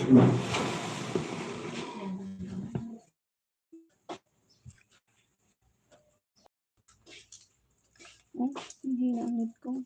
Oh, hindi na ulit ko.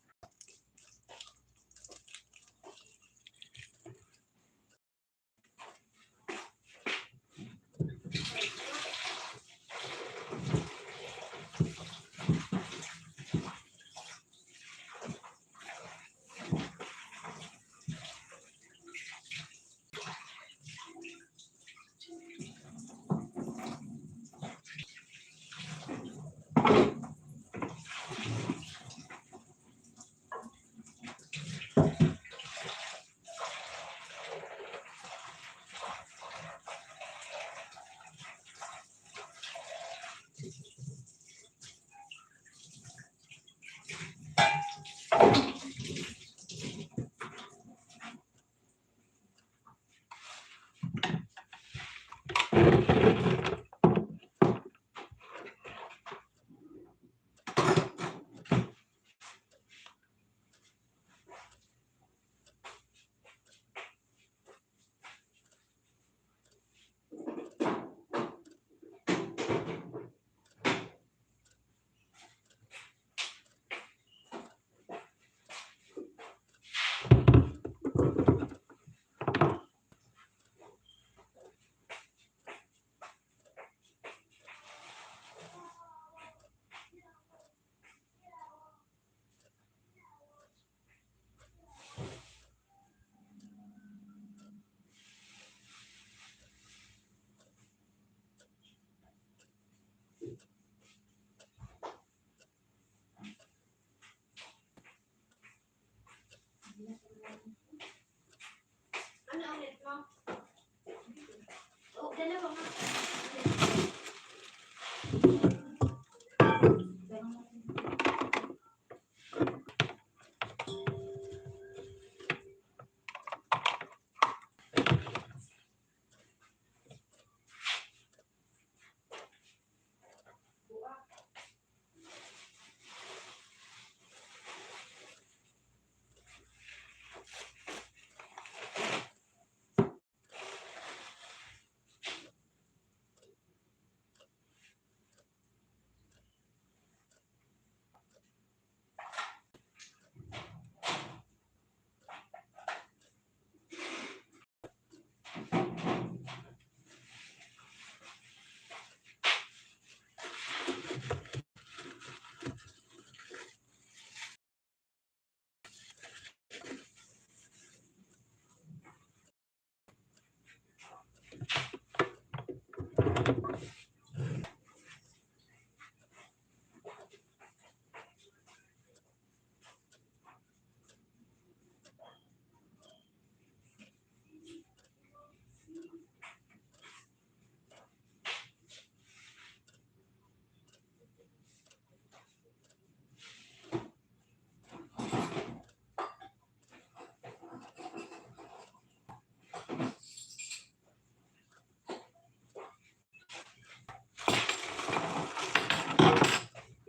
Ano ang ulit mo? Oh, dalawa nga.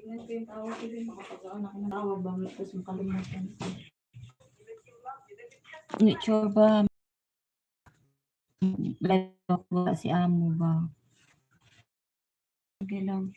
Tingnan ko yung tawag ko rin. Makapagkaan ako ng tawag ba? Tapos makalimutan. Hindi sure ba? Live ako si amo ba? Okay lang.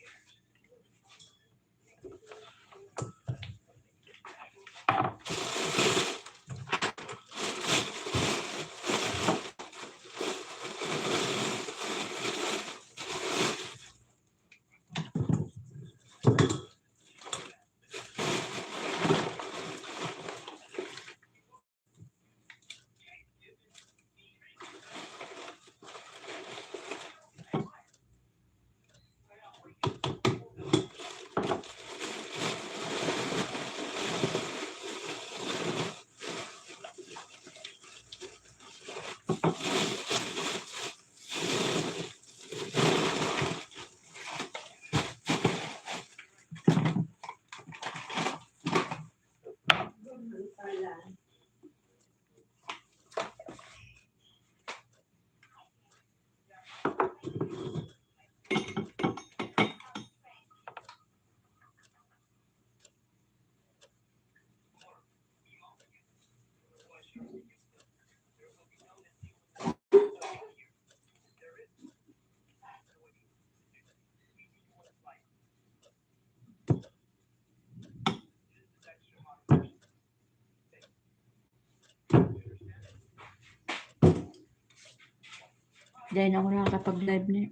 Dahil ako nakakapag-live na.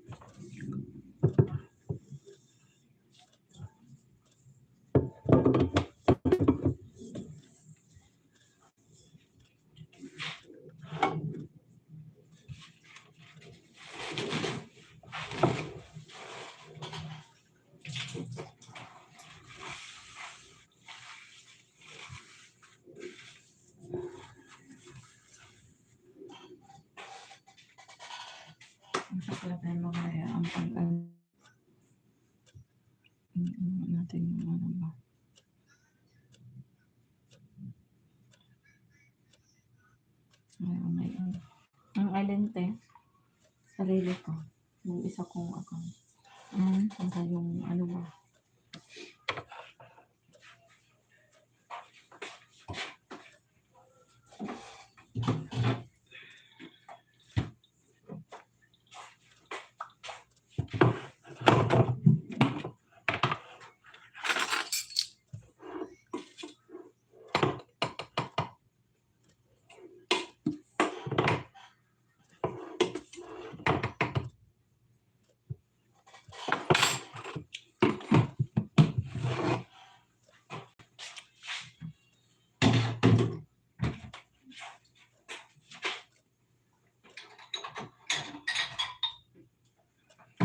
Masakla tayo makaya ang natin yung ano ba. Ngayon. Ang alente, sarili ko. Yung isa kong account. Saka yung ano ba.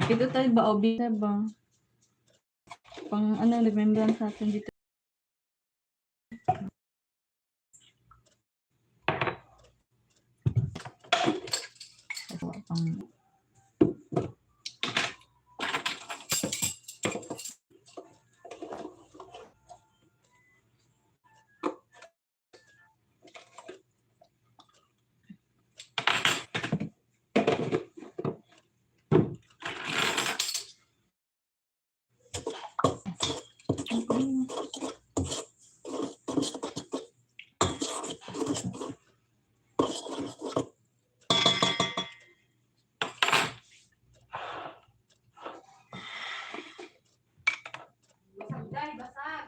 Ito tayo ba, Obi? Ba? Pang ano, remembrance natin dito. Pang Day, basag.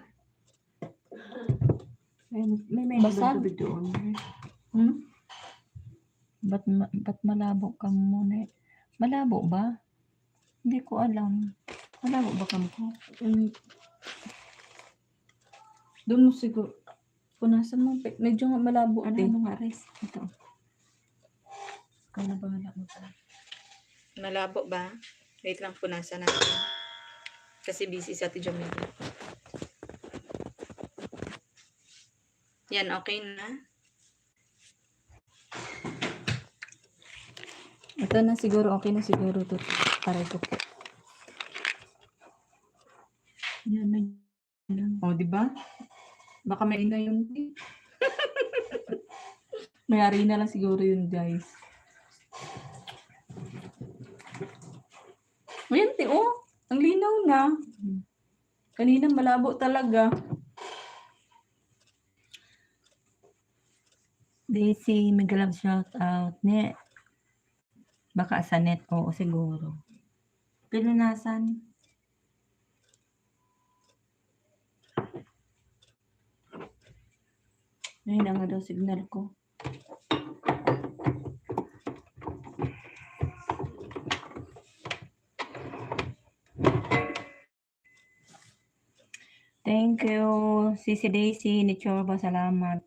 may Basag? tubig doon. Ba't malabo ka muna? Malabo ba? Hindi ko alam. Malabo ba kamo ko? Doon mo siguro. Punasan mo. Medyo malabo Ano, din. ano nga, Res? Ito. Ikaw na bahala mo sa. Malabo ba? Wait lang, punasan natin. Kasi busy sa Ate Jamila. Yan, okay na? Ito na siguro, okay na siguro to. Para ito po. Yan na. O, di ba? Baka may na yun. May na lang siguro yun, guys. Ayan, oh. Ang linaw na. Kanina malabo talaga. Daisy, Miguel shout out. Ne. Baka sa net, oo siguro. Pinunasan. Ayun na nga daw signal ko. Thank you, Sisi Daisy, ni Chorba, salamat.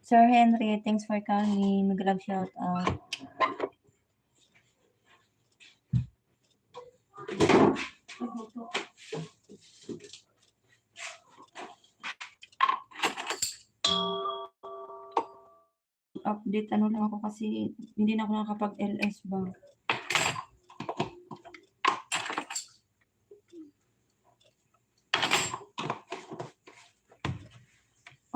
Sir Henry, thanks for coming. Mag-love shout out. Update ano lang ako kasi hindi na ako nakakapag-LS ba.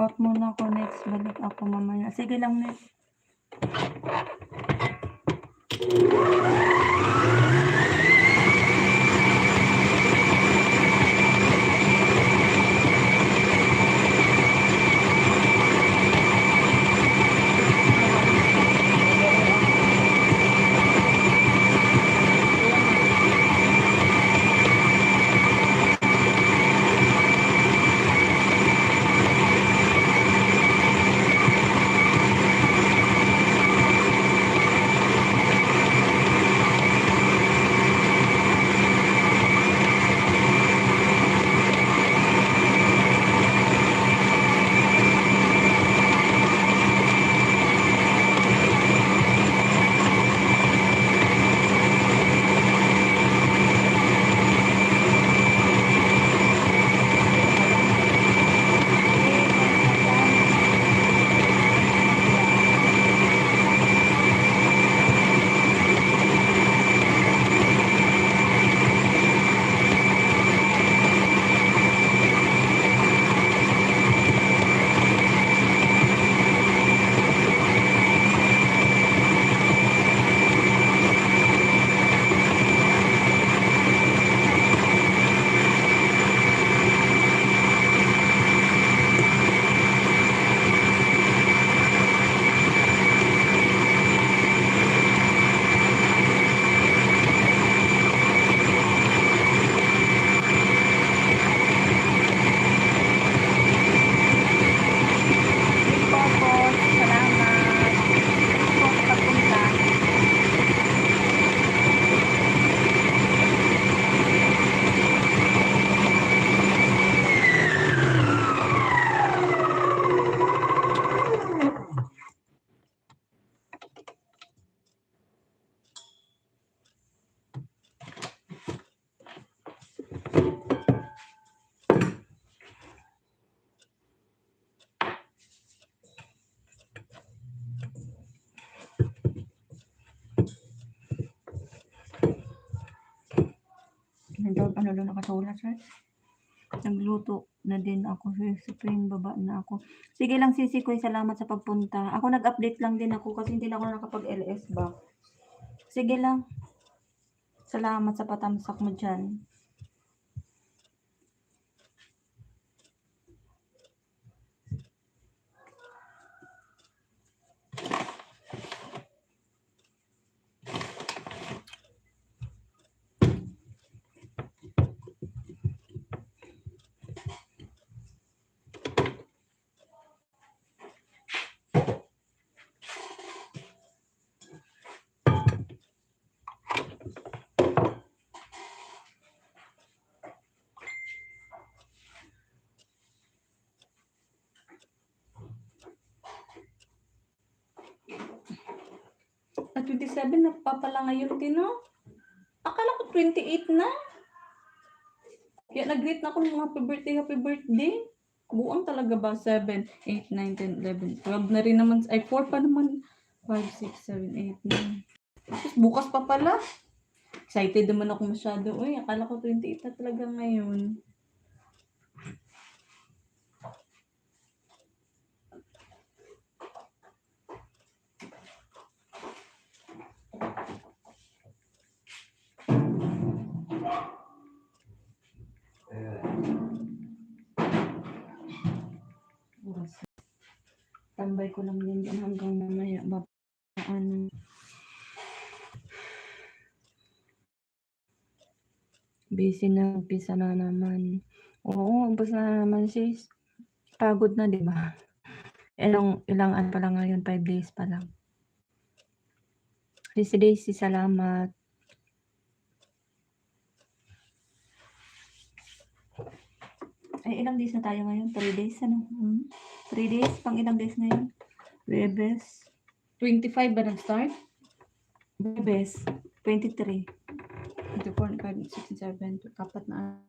Out muna ako next. Balik ako mamaya. Sige lang next. Ano lang nakasulat, sir? Nagluto na din ako. Supreme, baba na ako. Sige lang, Sisi Koy, salamat sa pagpunta. Ako nag-update lang din ako kasi hindi na ako nakapag-LS ba. Sige lang. Salamat sa patamsak mo dyan. At 27 na pa pala ngayon, Tino. Akala ko 28 na. Kaya nag-greet na ako ng happy birthday, happy birthday. Buang talaga ba? 7, 8, 9, 10, 11, 12 na rin naman. Ay, 4 pa naman. 5, 6, 7, 8, 9. Tapos bukas pa pala. Excited naman ako masyado. Uy, akala ko 28 na talaga ngayon. Tambay ko lang din yan hanggang mamaya. Ano. Busy na, umpisa na naman. Oo, umpisa na naman sis. Pagod na, di ba? Ilang ano pa lang ngayon, 5 days pa lang. Daisy Daisy, salamat. Ay, ilang days na tayo ngayon? 3 days, ano? 3 days? Pang ilang days ngayon? Webes. 25 ba nag-start? Webes. 23. 24, 25, 26, 27. Kapat na.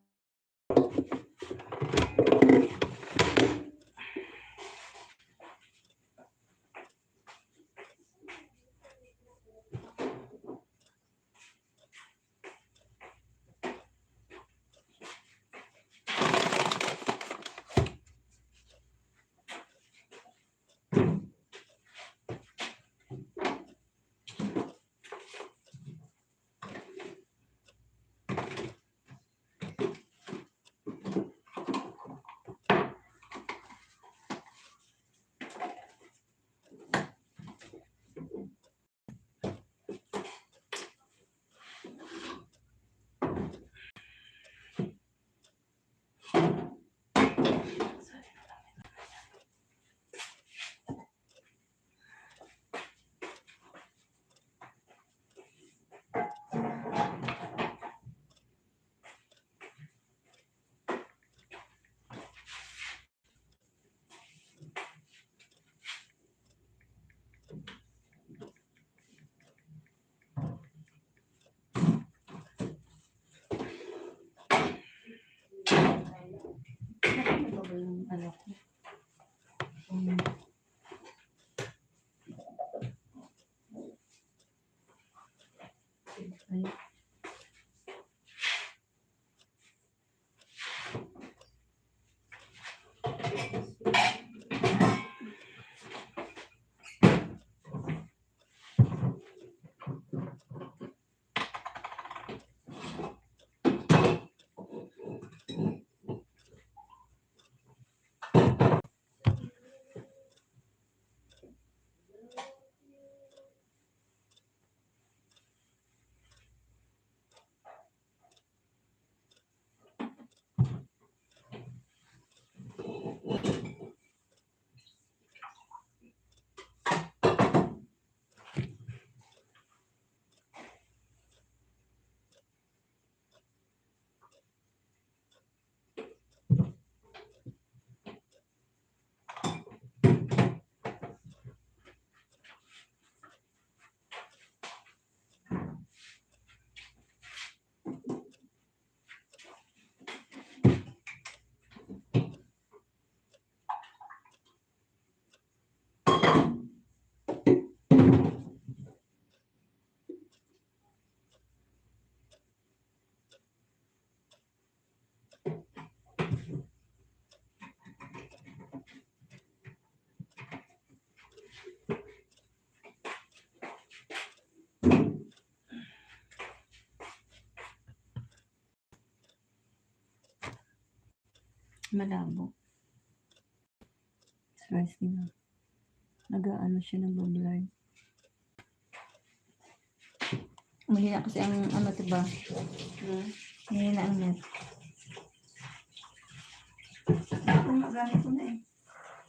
Ano ba yung ano ko? Ay, malabo. Stress na. Nag-ano siya ng blurred. Mahina kasi ang ano, diba? Mahina ang net. Kung nagamit ko na eh.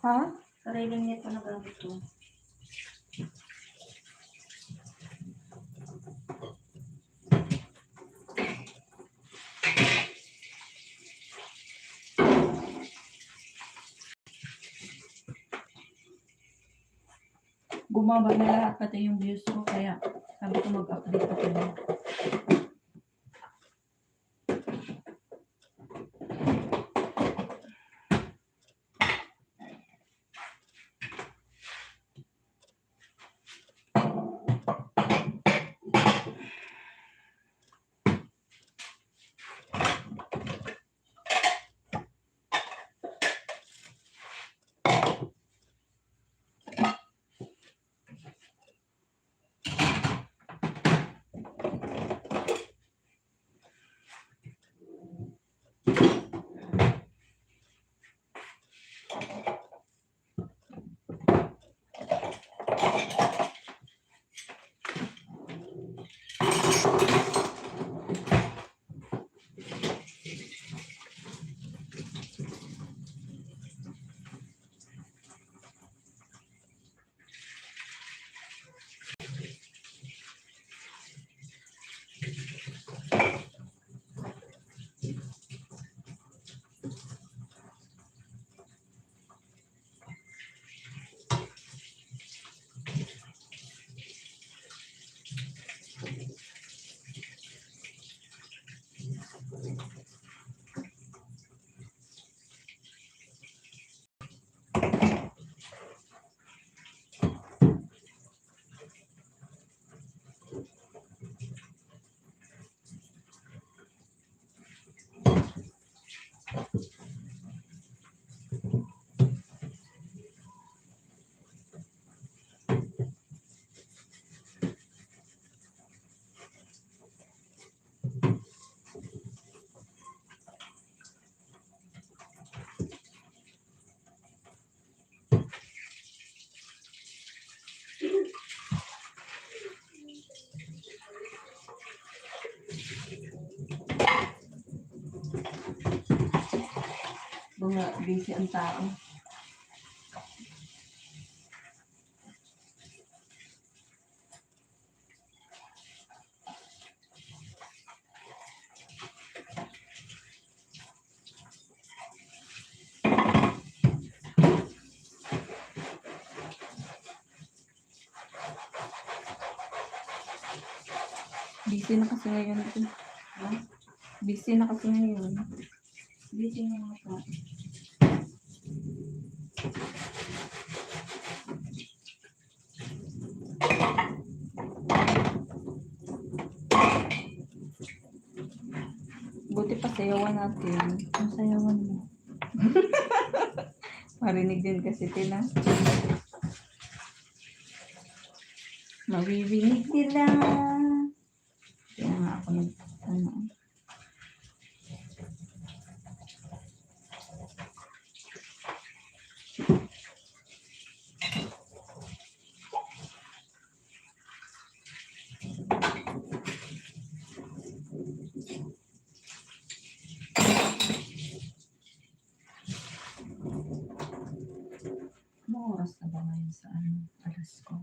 Ha? Sariling net ko nagamit ko. Gumaba na lahat pati yung views ko kaya sabi ko mag-update ako na. Mga busy ang tao. Busy na kasi ngayon ito. Ha? Busy na kasi ngayon. Busy na mga tao. Buti pa sayawan natin. Ang sayawan mo. Marinig din kasi Tina. Mawiwinig nila. Kaya nga ako ano. Anong oras na ba ngayon sa ano? Alas ko.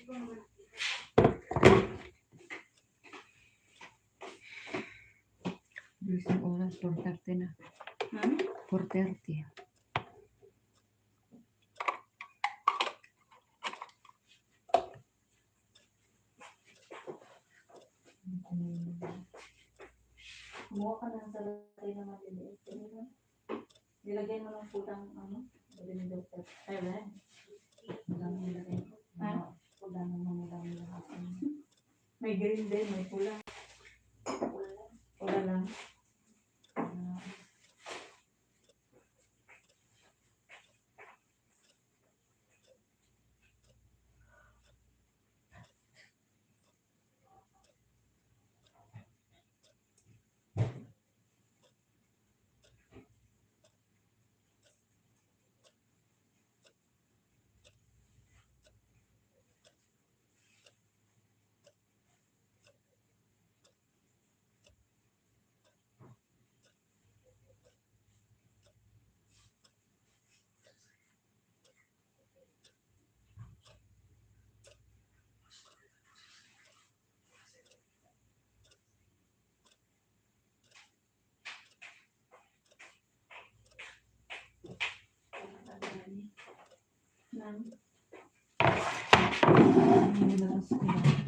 Isang oras, 4:30 na. Hmm? 4:30. Kumuha ka ng salary na maliliit. Nilagay mo lang po ng ano? Sabi ni Dr. Evan. Madami nilagay. Ha? Wala naman madami nilagay. May green din, may pula. Pula lang. Nang Nilalas ko lang.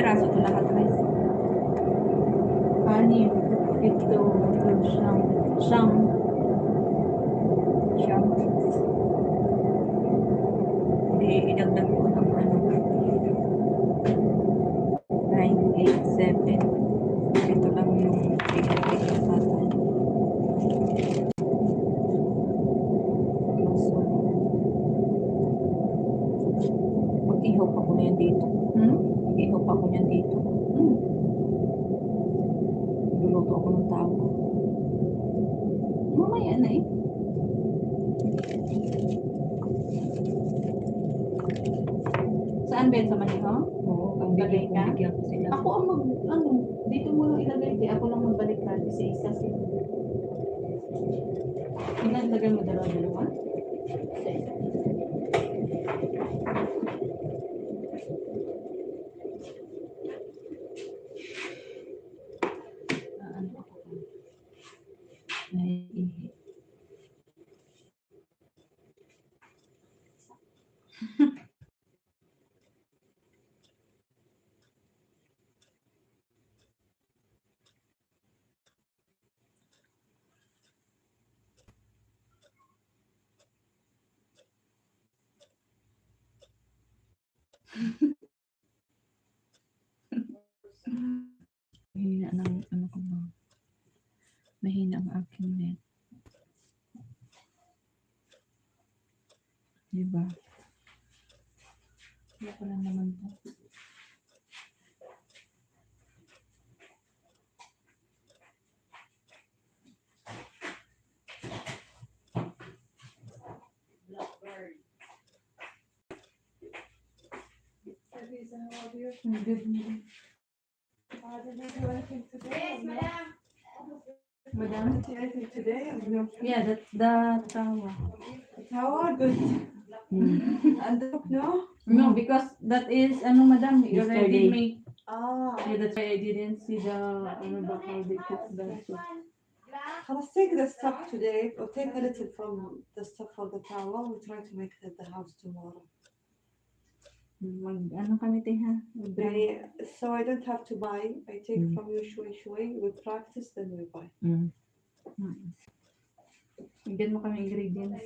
piraso to lahat, guys. 6, 7, 9, 10. Siyam. Hindi, idagdag ko ng ano. 9, 8, 7. Ito lang yung tigil-tigil sa bata. So, mag-ihaw pa ko na yan dito. Mag-ihaw pa ko yan dito. Luluto ako ng tao. Mamaya na eh. Saan ba yun sa Maniho? Oo, ang bigyan ko sila. Ako ang dito mo lang ilagay, di ako lang magbalik ka, isa-isa sila. Ilagay mo dalawa-dalawa? Isa-isa. Ano ako pa? Naiihi. Mahina ng ano ko ba? Mahina ang aking net. Diba? Wala ko lang naman po. Yes, madam. Madam? Today, Yeah, that's the tawa. how good. And no? No, because that is, madam, you already Yesterday. make. Ah, Yeah, that's why I didn't see the, how they cook the soup. let's take the stuff today, or take a little from the stuff for the towel. We'll try to make it at the house tomorrow. Kami te ha? Yani, so I don't have to buy. I take Mm. from you shui. We practice, then we buy. Bigyan mo kami ingredients.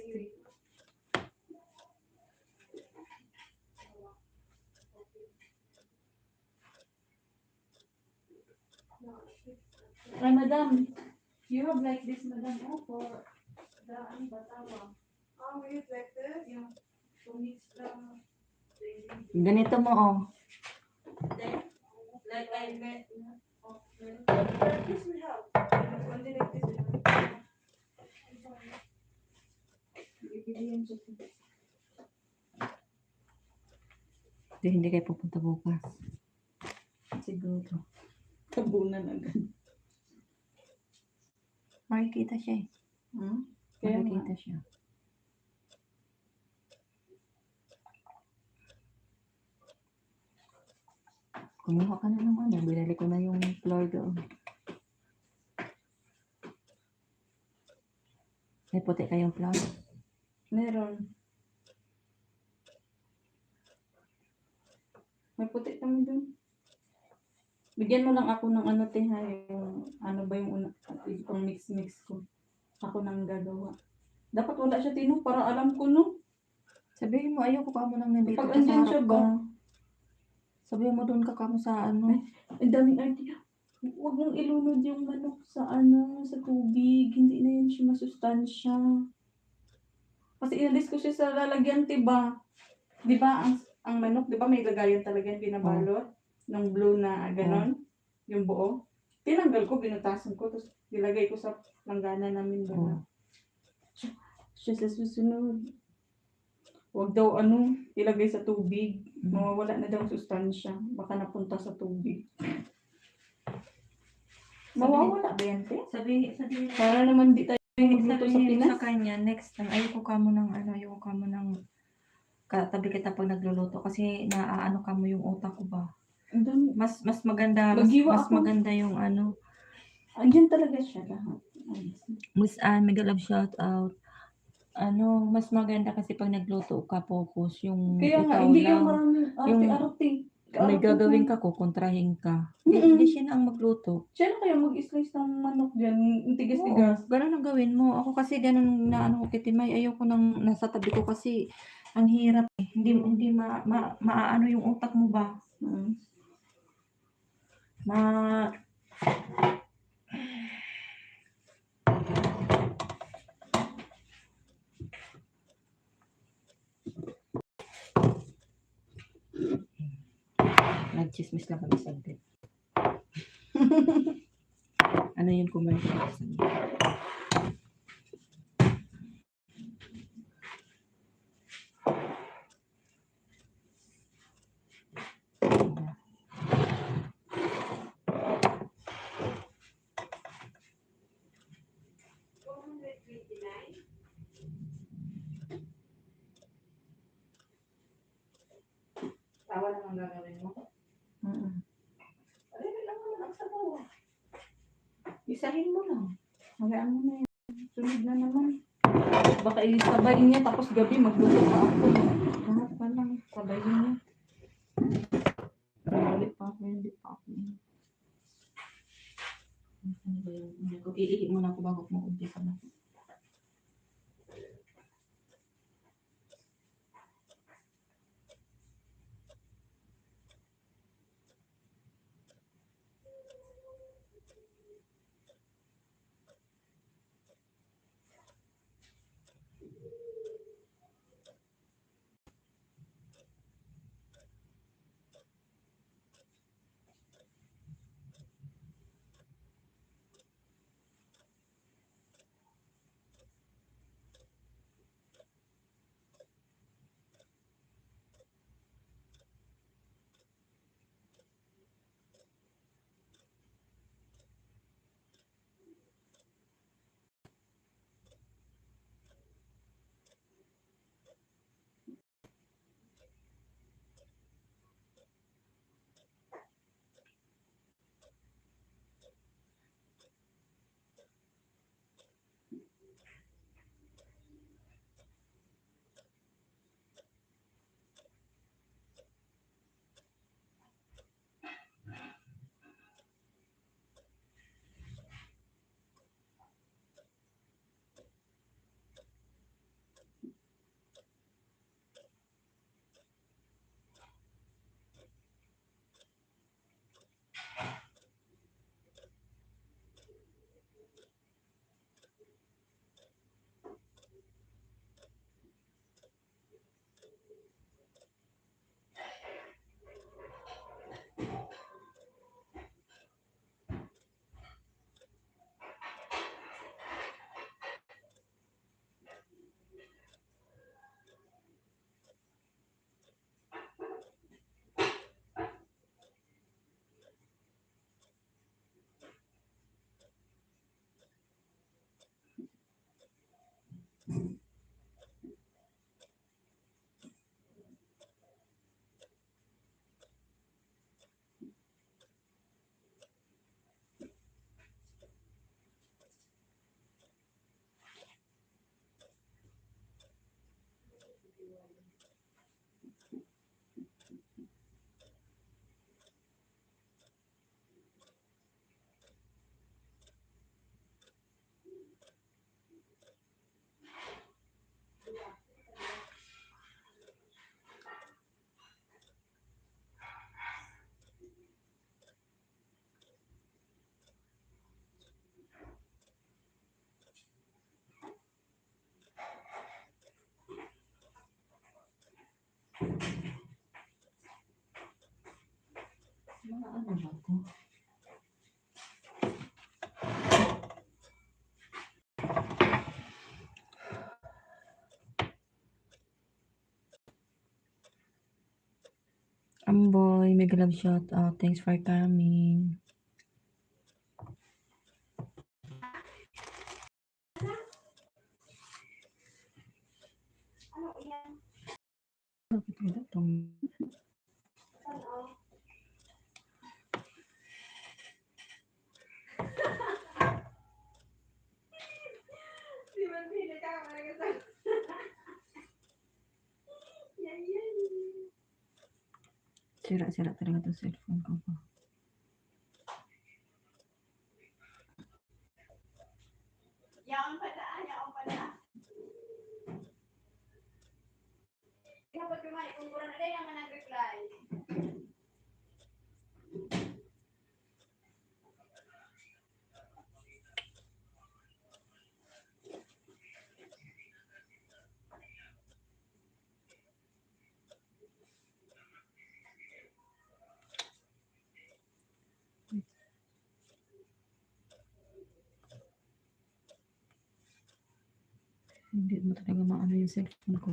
Ay, madam, you have like this, madam, for the batawa. Oh, we eat like this? Yeah. To mix the Ganito mo, oh. like I met. Like this we have. Only like this we have. Hindi kayo pupunta bukas. Siguro. Tabunan agad. Makikita siya eh. Kaya Makikita siya. Kumuha ka na ng ano. Binili ko na yung floor doon. May puti kayong floor. meron. May puti kami dun. Bigyan mo lang ako ng ha, yung ano ba yung pang mix ko. Ako nang gagawa. Dapat wala siya tino para alam ko no. Sabihin mo, ayoko ka mo nang nandito Pag ka sa andyan siya harap ba? ko. Sabihin mo doon ka kamo sa ano. Ang daming idea. Huwag mong ilunod yung manok sa sa tubig. Hindi na yun siya masustansya. Kasi inalis ko siya sa lalagyan, diba? Diba, ang manok, diba may lagayan talaga yung pinabalot? Ng blue na ganon, yung buo. Tinanggal ko, binutasan ko, tapos nilagay ko sa langgana namin doon. Siya sa susunod. Huwag daw ilagay sa tubig. Mawawala na daw ang sustansya. Baka napunta sa tubig. Mawawala ba yan, te? Sabihin Para naman di tayo magluto sa sabihin Pinas. sa kanya, next time, ayoko ka mo ng katabi kita pag nagluluto kasi naaano ka mo yung utak ko ba. Ang dami. Mas maganda, Maghiwa mas ako. maganda yung Andyan talaga siya lahat. Miss Anne, mega love shout out. Mas maganda kasi pag nagluto ka, focus yung Kaya nga, ikaw hindi lang. yung maraming Yung- arte-arte. may gagawin ka, kukontrahin ka. Hindi siya na ang magluto. Siya na kaya mag-slice ng manok dyan, yung Oo, tigas-tigas. ganun ang gawin mo. Ako kasi ganun na ano ko kay Timay, ayoko nang nasa tabi ko kasi ang hirap eh. Hindi maaano yung utak mo ba? Mm. Ma Nagchismis lang kami saglit. Ano yung commercial? Tawa lang ang gagawin mo. Mm. Ano lang naman ang sabaw. Isahin mo lang. Hayaan mo na yun. Sunod na naman. Baka isabayin niya tapos gabi magluto pa ako. Lahat pa lang. Sabayin niya. Balik pa ako. Hindi pa ako. Ano ba yun? Iihi muna ako bago mo umpisa na. Mga ano ba to? Amboy, mega love shout out. Thanks for coming. Bakit wala tong... Di man pili ka mga kasama. Yan yan. Sira-sira talaga itong cellphone ko. Yaon pa na, yaon pa na. Kapag kumain, kung kurang na yung nag-reply. Hindi mo talaga maano yung cellphone ko.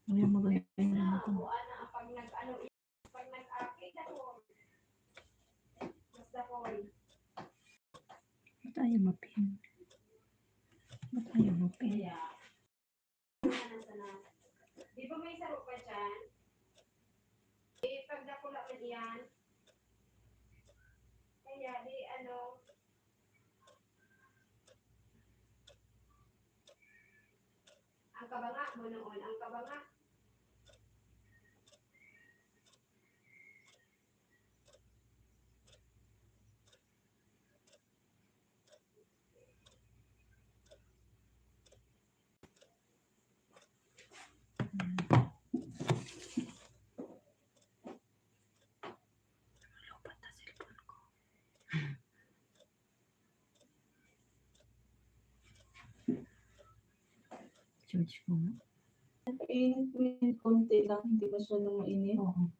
Ayaw magaya ako. Pag nag-ano, pag nag-akit ako. Basta ko. Ba't ayaw mapin? Ba't ayaw mapin? Di ba may saro pa dyan? Eh, pag nakula man yan, kaya di ano, ang kabanga mo noon, ang kabanga. Lupat na cellphone ko. Charge ko nga. Init konti lang, hindi ba siya nang mainit? Oo.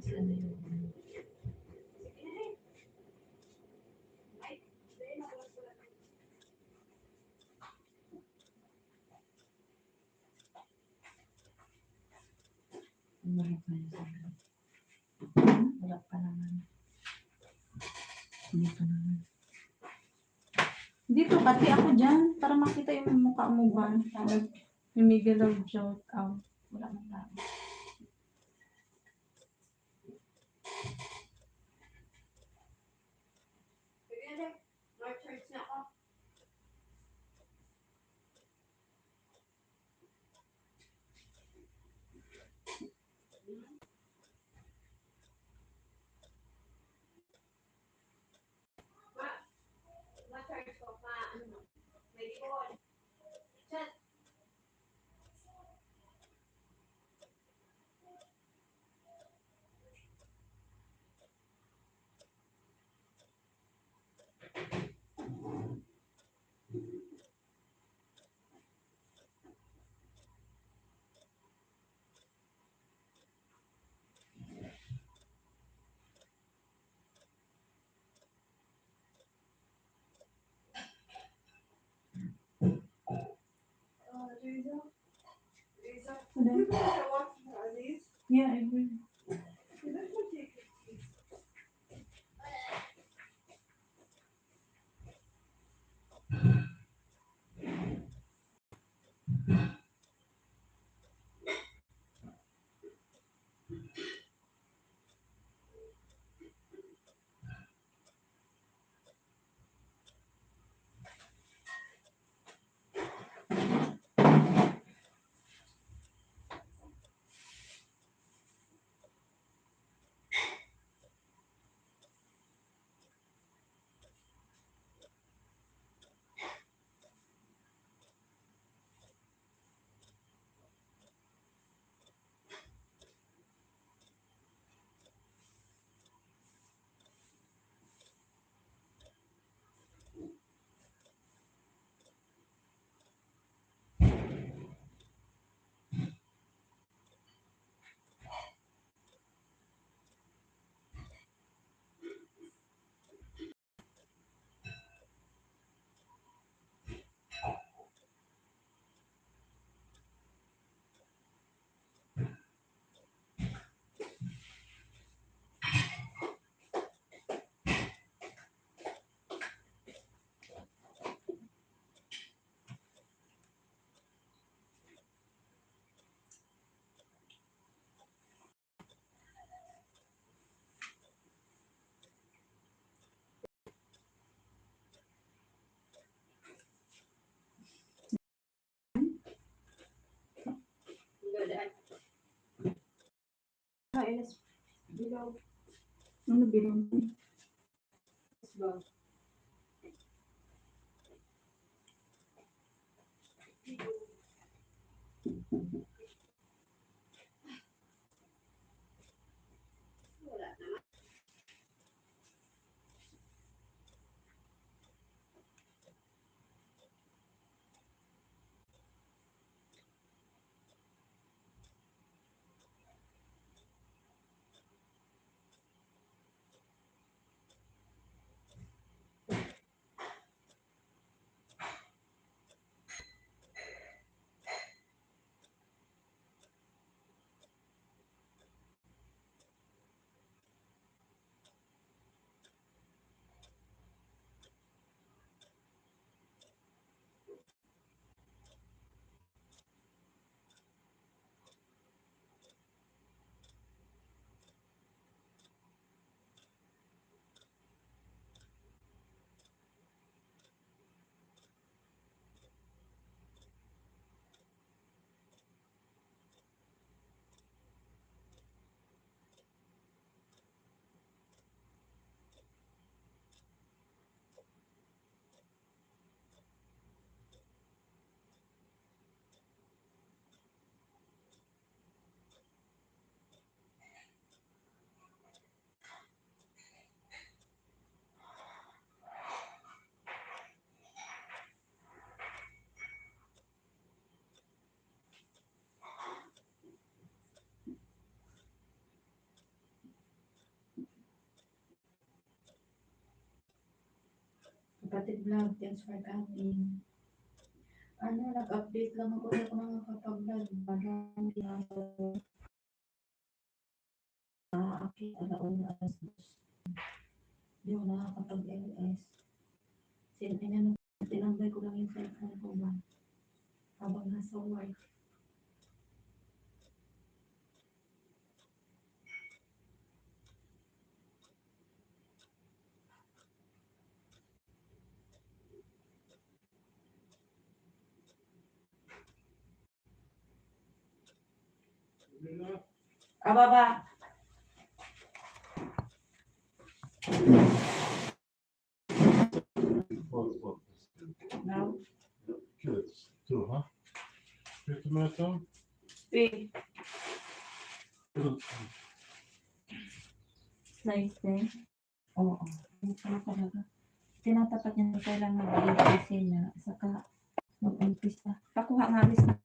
Saan na yun? Wala pa yun sa akin. Wala pa naman. Hindi pa naman. Dito, pati ako dyan, para makita yung mukha mo ba? Yung Miguel of Joke out. Wala man lang. Sige na, mag-charge na ako. Ma-charge ko pa, ano, may phone. Chat. Yeah, I will. Ano bilang? Wala naman. Kapatid vlog, thanks for coming. Ano, nag-update lang ako na kung nakakapag-vlog. Parang akit, alauna, alas 2. Hindi ako nakakapag-LS. Tinambay ko lang yung cellphone ko ba? Habang nasa work. Baba. What? Now, Kids too, huh? Vet du med dem? Nice eh. oo. Yung pala talaga. Tinatapat niya na kailang mag-ibig na saka mag-umpisa. Pakuha nga alis na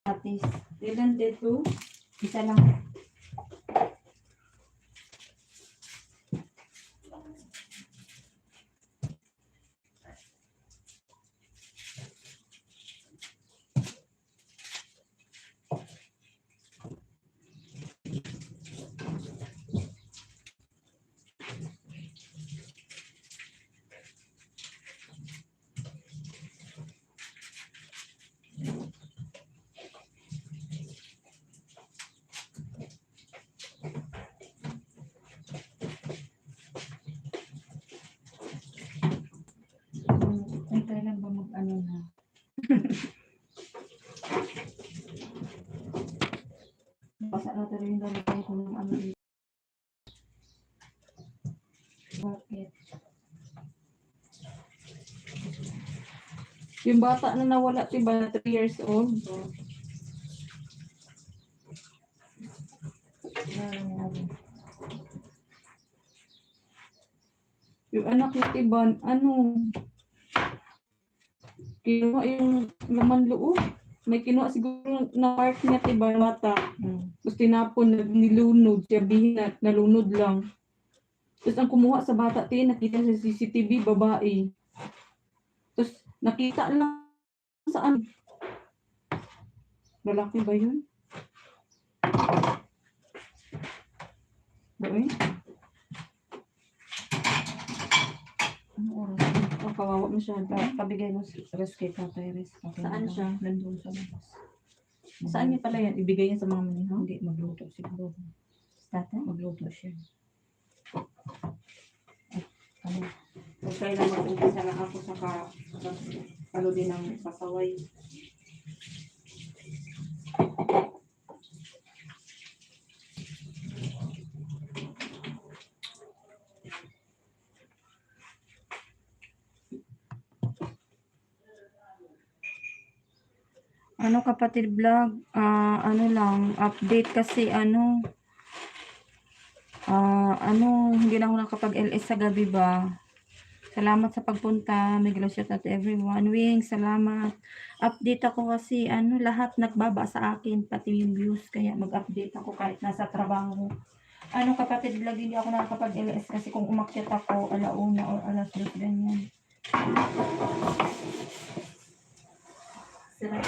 atis. Ilan dito? Isa lang. Kung kailan ba mag-ano na. Basa na tayo yung lalagay ko ng ano dito. Bakit? Yung bata na nawala, diba, 3 years old. Yung anak ni Tiban, ano, kinuha yung laman loob. May kinuha siguro na part niya, Tiban, bata. Tapos tinapon, nilunod, sabihin na nalunod lang. Tapos ang kumuha sa bata, nakita sa CCTV, babae. Tapos nakita lang saan. Lalaki ba yun? Ba eh? Ano oras? Oh, kawawa masyado. Pabigay mo rest kay Tatay Res. Saan siya? Nandun sa labas. Saan niya pala yan? Ibigay niya sa mga manihaw? Hindi, magluto siguro. Tatay? Magluto siya. Ano? Kung kailan mag-umpisa na ako sa ano din ng pasaway. Ano kapatid vlog, ano lang, update kasi hindi na ako nakapag-LS sa gabi ba. Salamat sa pagpunta. May shout out to everyone. Wing, salamat. Update ako kasi lahat nagbaba sa akin, pati yung views. Kaya mag-update ako kahit nasa trabaho. Kapatid vlog, hindi ako nakakapag-LS kasi kung umakyat ako, 1:00 or 2:00, ganyan. Sarap.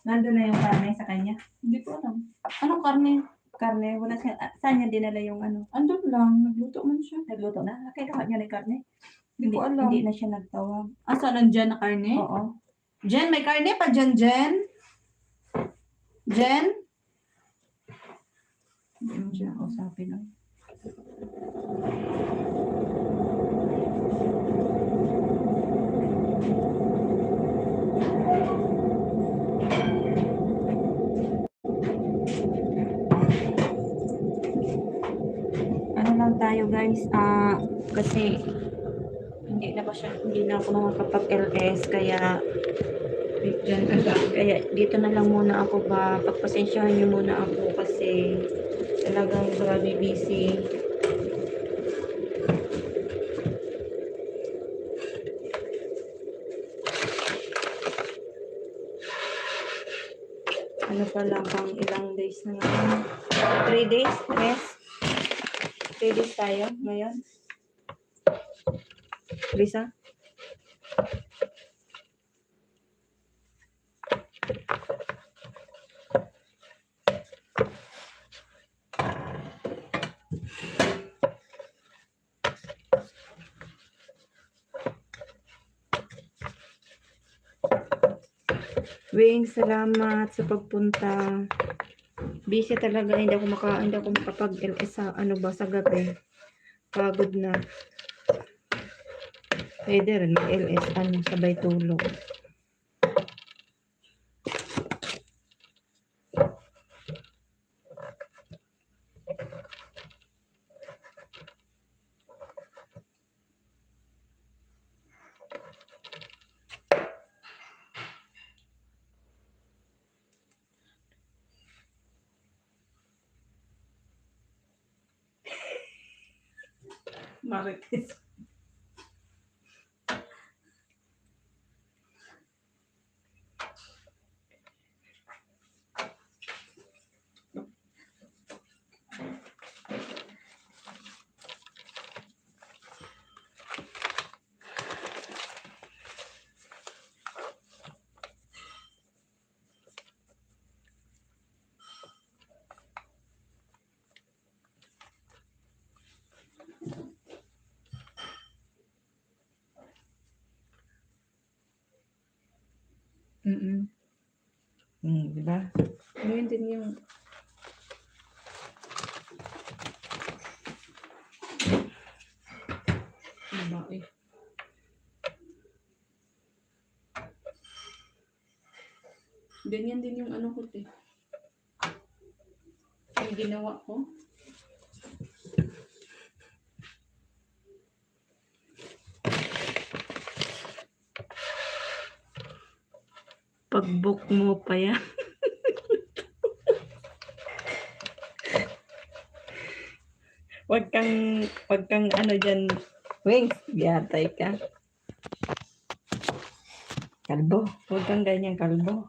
Nandun na yung karne sa kanya. Hindi ko alam. Anong karne? Karne, wala siya. Saan niya dinala yung Andun lang. Nagluto man siya. nagluto na? Kailangan niya ng karne. Hindi ko alam. Hindi na siya nagtawag. Asa nandyan na karne? Oo. Jen, may karne pa dyan, Jen? Jen? Hindi mo siya kausapin lang. Ano lang tayo guys, kasi hindi na ako makakapag-LS kaya dito na lang muna ako ba, pagpasensyahan niyo muna ako kasi talagang grabe busy. Ano pa lang, pang ilang days na ngayon? 3 days? Yes? 3 days tayo ngayon? Lisa? Wing, salamat sa pagpunta. Busy talaga, hindi ako makapag-LS sa sa gabi. Pagod na. Pwede rin mag-LS sabay tulog. Marites. Diba? Ngayon din yung babae. Ganyan din yung ko, te. Yung ginawa ko. Pag-book mo pa yan. Wag kang dyan. Wings, yatay ka. Kalbo. Wag kang ganyan, kalbo.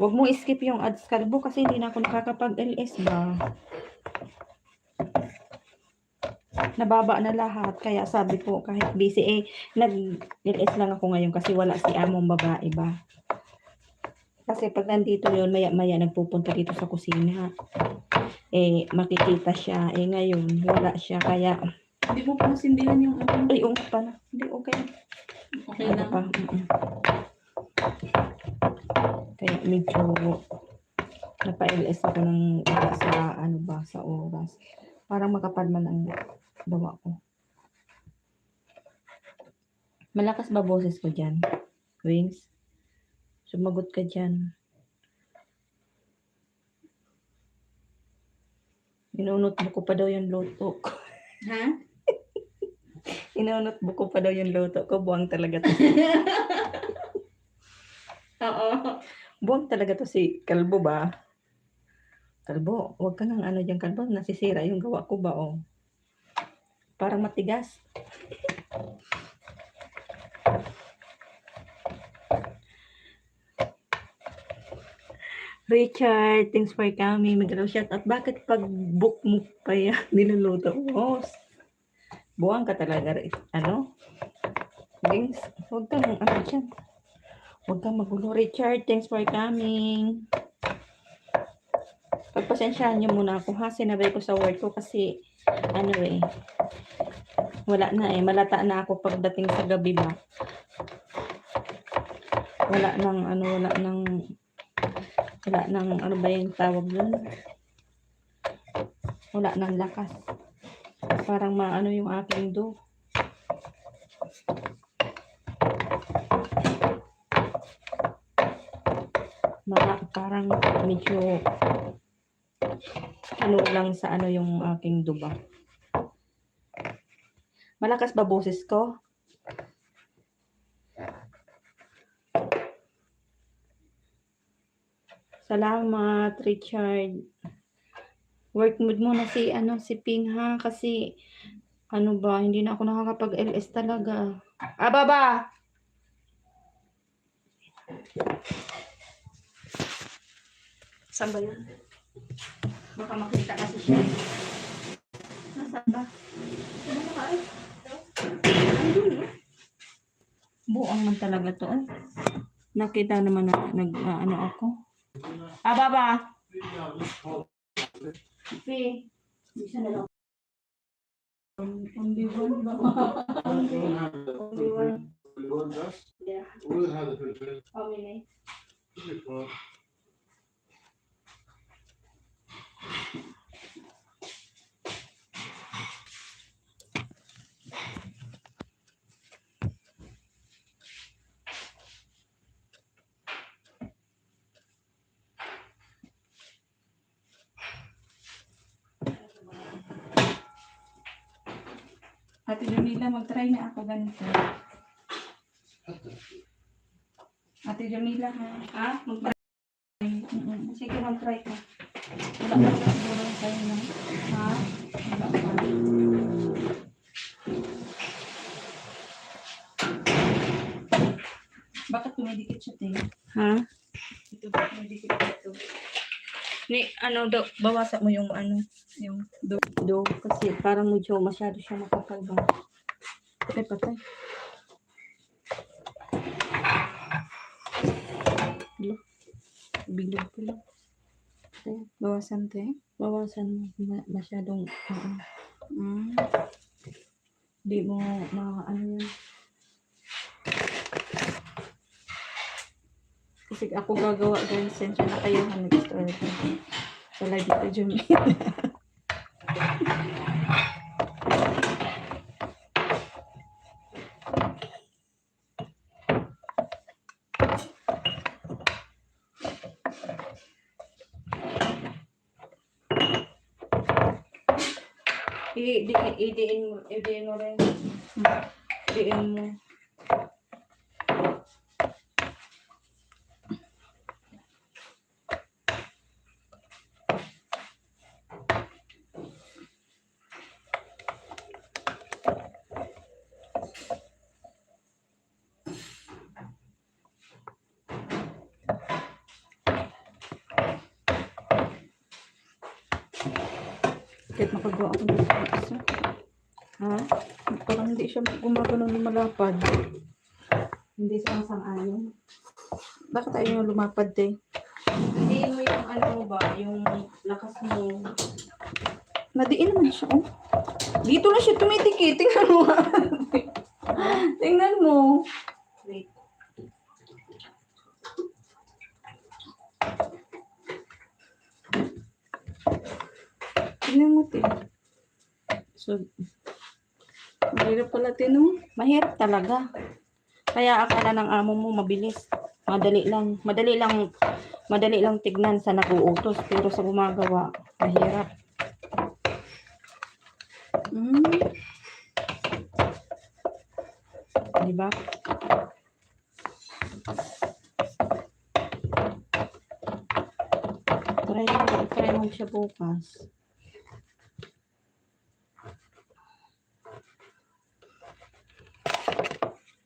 Wag mo skip yung ads, kalbo, kasi hindi na ako nakakapag-LS ba. Nababa na lahat. Kaya sabi ko, kahit busy, nag-LS lang ako ngayon kasi wala si among babae ba. Kasi pag nandito yun, maya-maya nagpupunta dito sa kusina. Makikita siya. Ngayon, wala siya. Kaya, Hindi mo pa nasindihan yung ay, pa na. Hindi, okay. Okay Ano lang. pa? Kaya medyo napa-LS ako ng sa oras. Parang makapadman ang gawa ko. Malakas ba boses ko dyan? Wings? Sumagot ka dyan. Inunot mo ko pa daw yung luto ko. Ha? Inunot ko pa daw yung luto ko. Buwang talaga to. Oo. Buwang talaga to si Kalbo ba? Kalbo, huwag ka nang ano dyan, Kalbo. Nasisira yung gawa ko ba, oh. Parang matigas. Richard, thanks for coming. Magalaw shout out. Bakit pag book mo pa yan, niluluto mo? Buwang ka talaga. Ano? Thanks. Huwag ka nang ano dyan. Huwag kang magulo. Richard, thanks for coming. Pagpasensyahan niyo muna ako ha. Sinabay ko sa work ko kasi ano eh. Wala na eh. Malata na ako pagdating sa gabi ba. Wala nang ano ba yung tawag yun? Wala nang lakas. Parang maano yung aking do. Parang medyo ano lang sa ano yung aking do ba. Malakas ba boses ko? Salamat, Richard. Work mood muna si Ping ha kasi ano ba, hindi na ako nakakapag-LS talaga. Baba. Saan ba yan? Baka makita kasi siya. Nasaan ba? Andun, buang man talaga to. Nakita naman na ano ako. Baba. P. Bisa na lang. Only one ba? Only one. Yeah. We'll have it. How many? Ate Jamila, mag-try na ako ganito. Ate Jamila, ha? Mag-try. Sige, mag-try ka. Wala ka na siguro sa'yo na. Ha? Wala ka. Bakit tumidikit siya, te? Ha? Ito ba tumidikit ito? Bawasan mo yung yung do kasi parang medyo masyado siya makapal ba. Patay. Bilog pala. Bawasan mo masyadong di mo ano yan. Kasi ako gagawa guys, sensya na kayo nag-start sa live dito Jumi. Idiin mo rin. Idiin mo. Kahit makagawa ako ng isa. Ha? Parang hindi siya gumagano ng malapad. Hindi siya sang-ayon. Bakit ayaw mo lumapad, te? Hindi mo yung ano ba, yung lakas mo. Nadiin naman siya, oh. Dito na siya tumitikit. Tingnan mo. Tingnan mo. Wait. Tingnan mo, te. So, mahirap pala, te, no? Mahirap talaga. Kaya akala ng amo mo mabilis. Madali lang tignan sa nag-uutos. Pero sa gumagawa, mahirap. Di ba? Try mo siya bukas.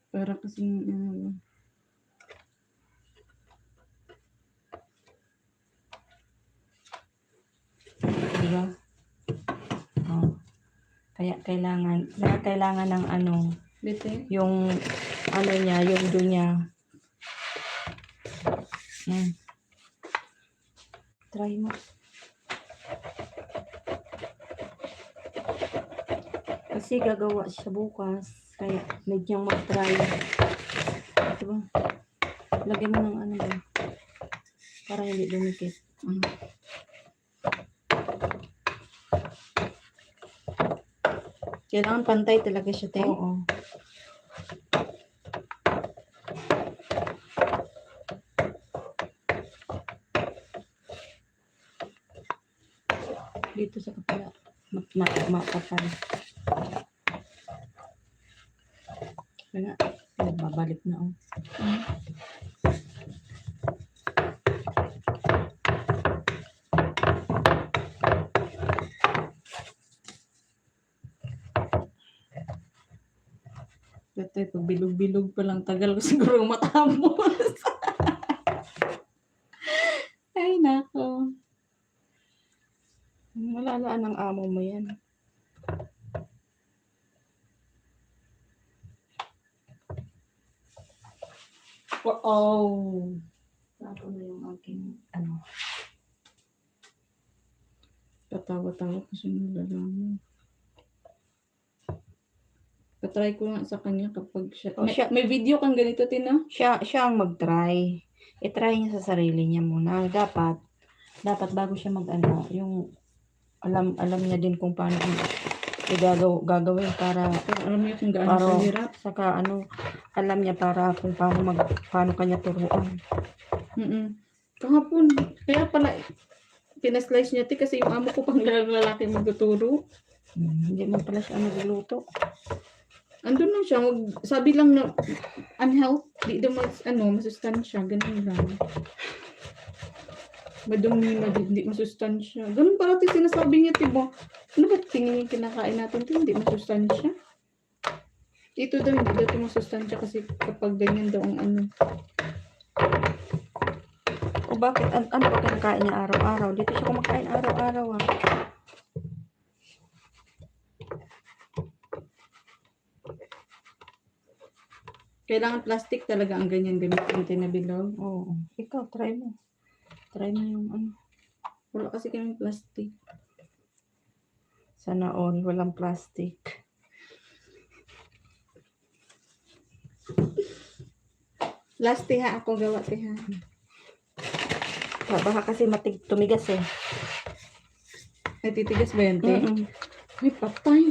Para kasing, Di ba? Oh. Kaya kailangan ng ano, bete. yung ano niya, yung do niya. Try mo. Kasi gagawa siya bukas. Kaya medyo mag-try. Diba? Lagyan mo ng ano ba? Para hindi dumikit. Kailangan pantay talaga siya, te. Oo. Dito sa kapala. Makapal. Kaya nagbabalik na oh. Bete, pag bilog-bilog pa lang, tagal ko siguro matapos. Ay, nako. Malalaan ng amo mo yan. Oh. Ako na yung aking ano. Katawa-tawa kasi nalalaman. Katry ko nga sa kanya kapag siya... Oh, may video kang ganito, Tina? Siya ang mag-try. I-try niya sa sarili niya muna. Dapat bago siya mag-ano, yung alam niya din kung paano gagawin para Alam niyo kung gaano kahirap. Saka ano, alam niya para kung paano kanya turuan. Kahapon, kaya pala pinaslice niya kasi yung amo ko pang lalaki magtuturo. Hindi man pala siya nagluluto. Andun lang siya, sabi lang na unhealthy, di daw masustansya, ganun lang. Madumi, hindi masustansya. Ganun parati sinasabi niya, diba? Ano ba tingin yung kinakain natin? Ito hindi masustansya. Ito daw, hindi daw ito masustansya kasi kapag ganyan daw ang ano. O bakit? Ano ba kinakain niya araw-araw? Dito siya kumakain araw-araw ah. Kailangan plastic talaga ang ganyan gamitin, tinabilog. Oo. Ikaw, try mo. Try mo yung ano. Wala kasi kami plastic. Sana all, walang plastic. Last ha, ako gawa ha. Baka kasi tumigas eh. Ay, titigas ba yan, te? Mm-mm. Ay, patay.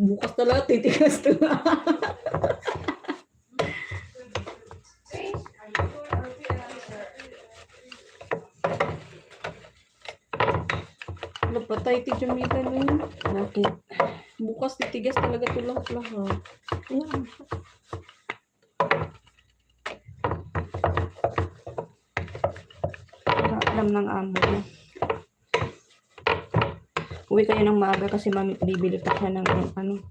Bukas talaga, titigas to. Napatay, ti Jamila na yun. Bakit? Bukas, titigas talaga to lahat. Ayan. Alam ng amo niya. Uwi kayo ng maaga kasi bibili pa siya ng ano,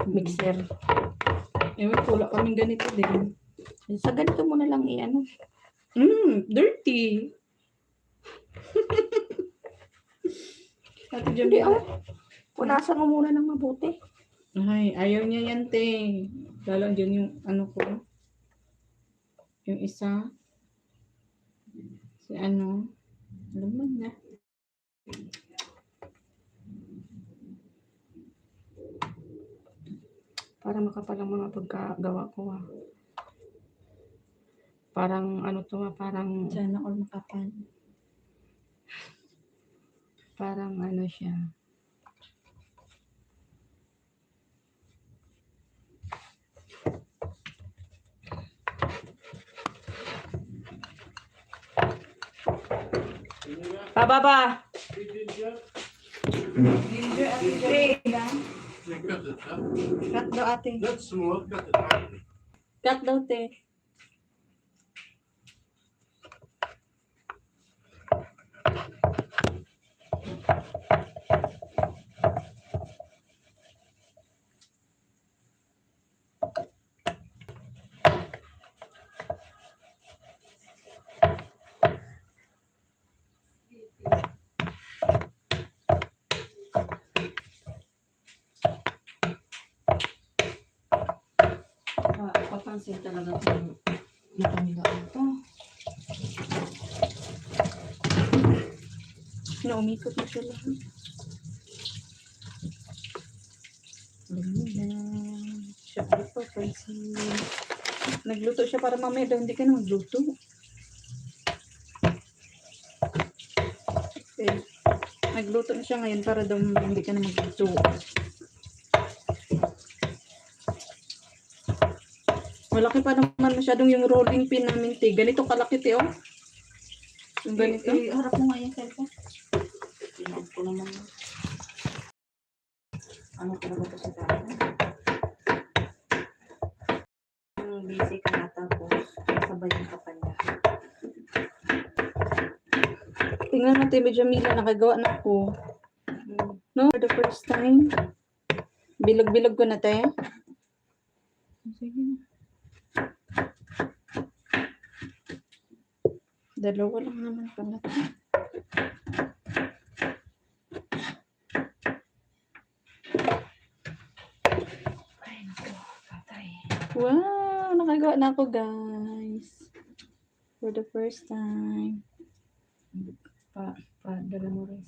mixer. Ewan, wala kaming ganito din. Sa ganito mo na lang i-ano. Dirty. Ate Hindi Jamila. Punasan mo muna ng mabuti. Ay, ayaw niya yan, te. Lalo dyan yung ano ko. Yung isa. Si ano. Alam mo na. Para makapal ang mga pagkagawa ko ah. Parang ano to ah, parang Sana all makapal. parang ano siya. Pababa! Ginger, ate, Jamila. They cut it up. Cut daw ate. That's small, cut it up. Cut daw, te. Papansin talaga kung natanggaan to. Naumikot na siya lahat. Siya pa, pansin. Nagluto siya para mamaya daw hindi ka na magluto. Okay. Nagluto na siya ngayon para daw hindi ka na magluto. Malaki pa naman masyadong yung rolling pin namin, te. Ganito kalaki, te, oh. Yung ganito. Harap mo nga yung cellphone. Tingnan ko naman. Ano talaga to sa tao? Yung busy ka na tapos sabay yung kapal niya. Tingnan natin, medyo Jamila, nakagawa na ako. No, for the first time. Bilog-bilog ko na, te. Sige na. Dalawa lang naman pala. Ay, naku, patay. Wow, nakagawa na ako, guys. For the first time. Dala mo rin.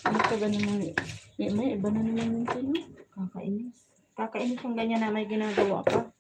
Ano ka ba naman? May iba na naman yung sino. Kakainis. Kakainis yung ganyan na may ginagawa ka.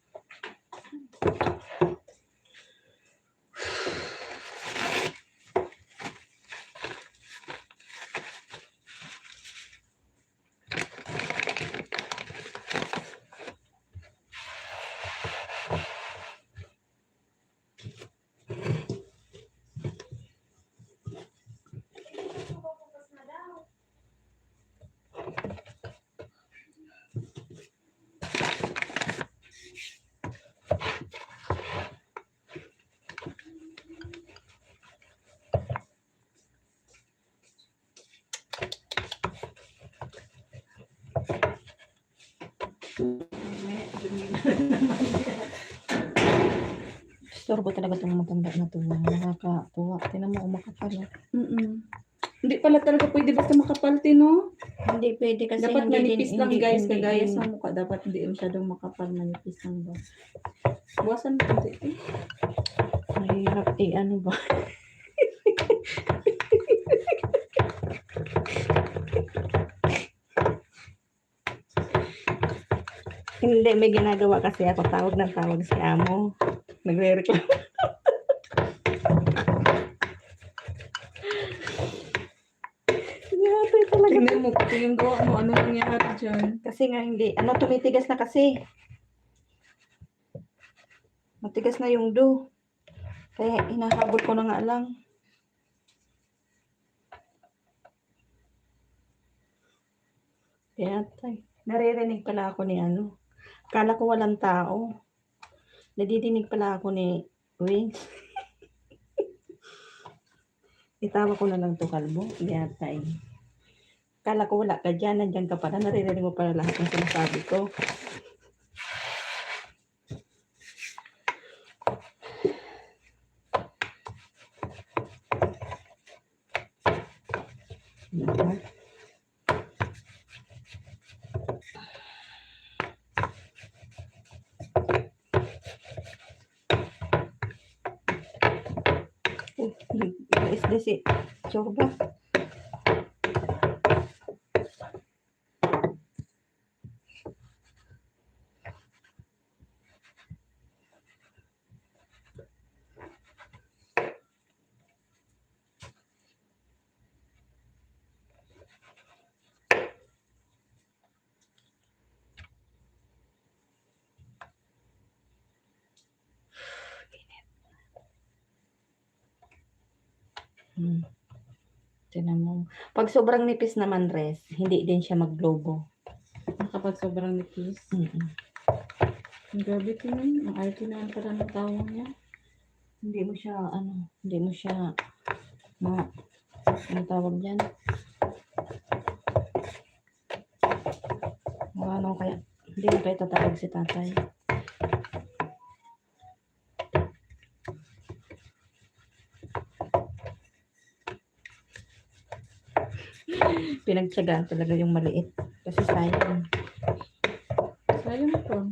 Storbo talaga itong matanda na to. Nakakatuwa. Tinan mo, umakapal. Hindi pala talaga pwede basta makapal, no? Hindi pwede kasi Dapat hindi manipis din- lang, hindi- guys. hindi Kagaya din- sa mukha. Dapat hindi masyadong makapal. Manipis lang ba? Buwasan mo konti. Mahirap ano ba? Hindi, may ginagawa kasi ako. Tawag ng tawag si amo. Nagre-reklamo. Yatay talaga. Tingnan mo, pati yung gawa mo. Ano nangyari dyan? Kasi nga hindi. Ano, tumitigas na kasi. Matigas na yung dough. Kaya hinahabol ko na nga lang. Kaya tay. Naririnig pala ako ni ano. Kala ko walang tao. Nadidinig pala ako ni Wings. Itawa ko na lang to kalbo. Kaya tay. Kala ko wala ka dyan. Nandyan ka pala. Naririnig mo pala lahat ng sinasabi ko. Diba? Nag-isda si Chorba. Tinan mo. Pag sobrang nipis naman, Res, hindi din siya maglobo. Kapag sobrang nipis. Mm-mm. Ang grabe tinan. Ang arte naman pala ng tawang niya. Hindi mo siya, ano tawag dyan? Ano kaya, hindi mo kaya tatawag si tatay. Pinagtsagaan talaga yung maliit. Kasi sayang. Sayang po.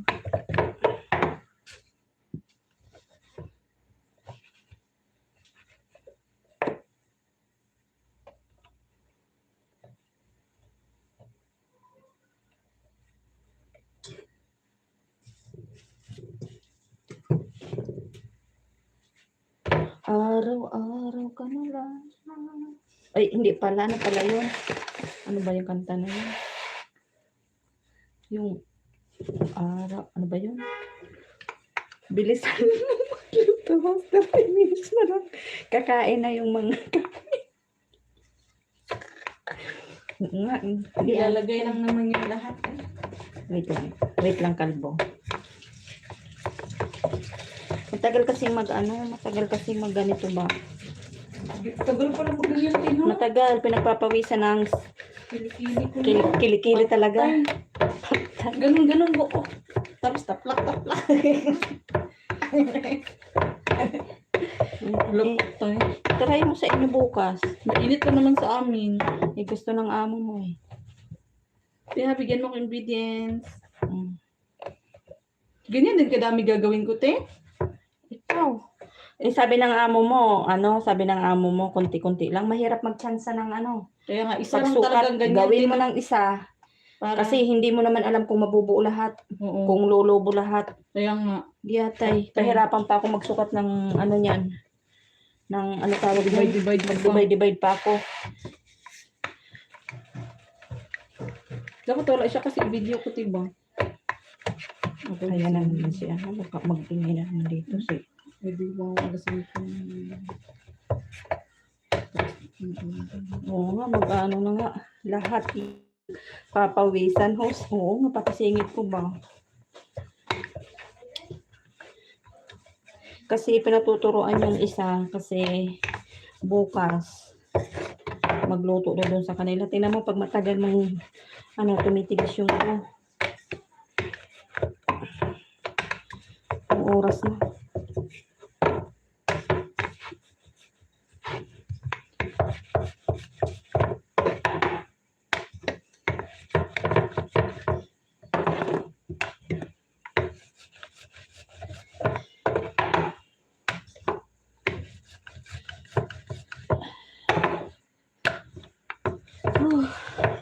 Araw-araw ka na lang. Ay, hindi pala. Ano pala yun? Ano ba yung kanta na yun? Yung araw, ano ba yun? Bilisan mo magluto. Basta 10 minutes na lang. Kakain na yung mga nga. Ilalagay lang naman yung lahat. Wait lang. Wait lang, kalbo. Matagal kasi ganito ba? Tagal pa lang mag-ganyan tino. Matagal. Pinagpapawisan ng Kilikili ko na. kilikili talaga. Ganun mo. Oh. Tapos taplak. Laptay. Try mo sa inyo bukas. Mainit pa naman sa amin. Eh, gusto ng amo mo eh. Kaya bigyan mo ko ingredients. Mm. Ganyan din kadami gagawin ko, te. Ikaw. Eh, sabi ng amo mo, konti-konti lang. Mahirap magtsansa ng Kaya nga, isa lang pagsukat. talagang ganyan. Gawin mo Tino. ng isa. Para, Kasi hindi mo naman alam kung mabubuo lahat. oo. Kung lulubo lahat. Kaya nga. Giyatay. Pahirapan pa ako magsukat ng niyan. Ng tawag mo? Divide pa. Mag-divide pa ako. Dapat wala siya kasi video ko, diba? Okay. Kaya na naman siya. Magtingin na naman dito si. Pwede ba ako alasin ko? Oo nga, mag-ano na nga. Lahat. Papawisan, host. Oo nga, patisingit ko ba? Kasi pinatuturoan yung isa. Kasi bukas, magluto na doon sa kanila. Tingnan mo, pag matagal mong tumitigas yung ang oras na.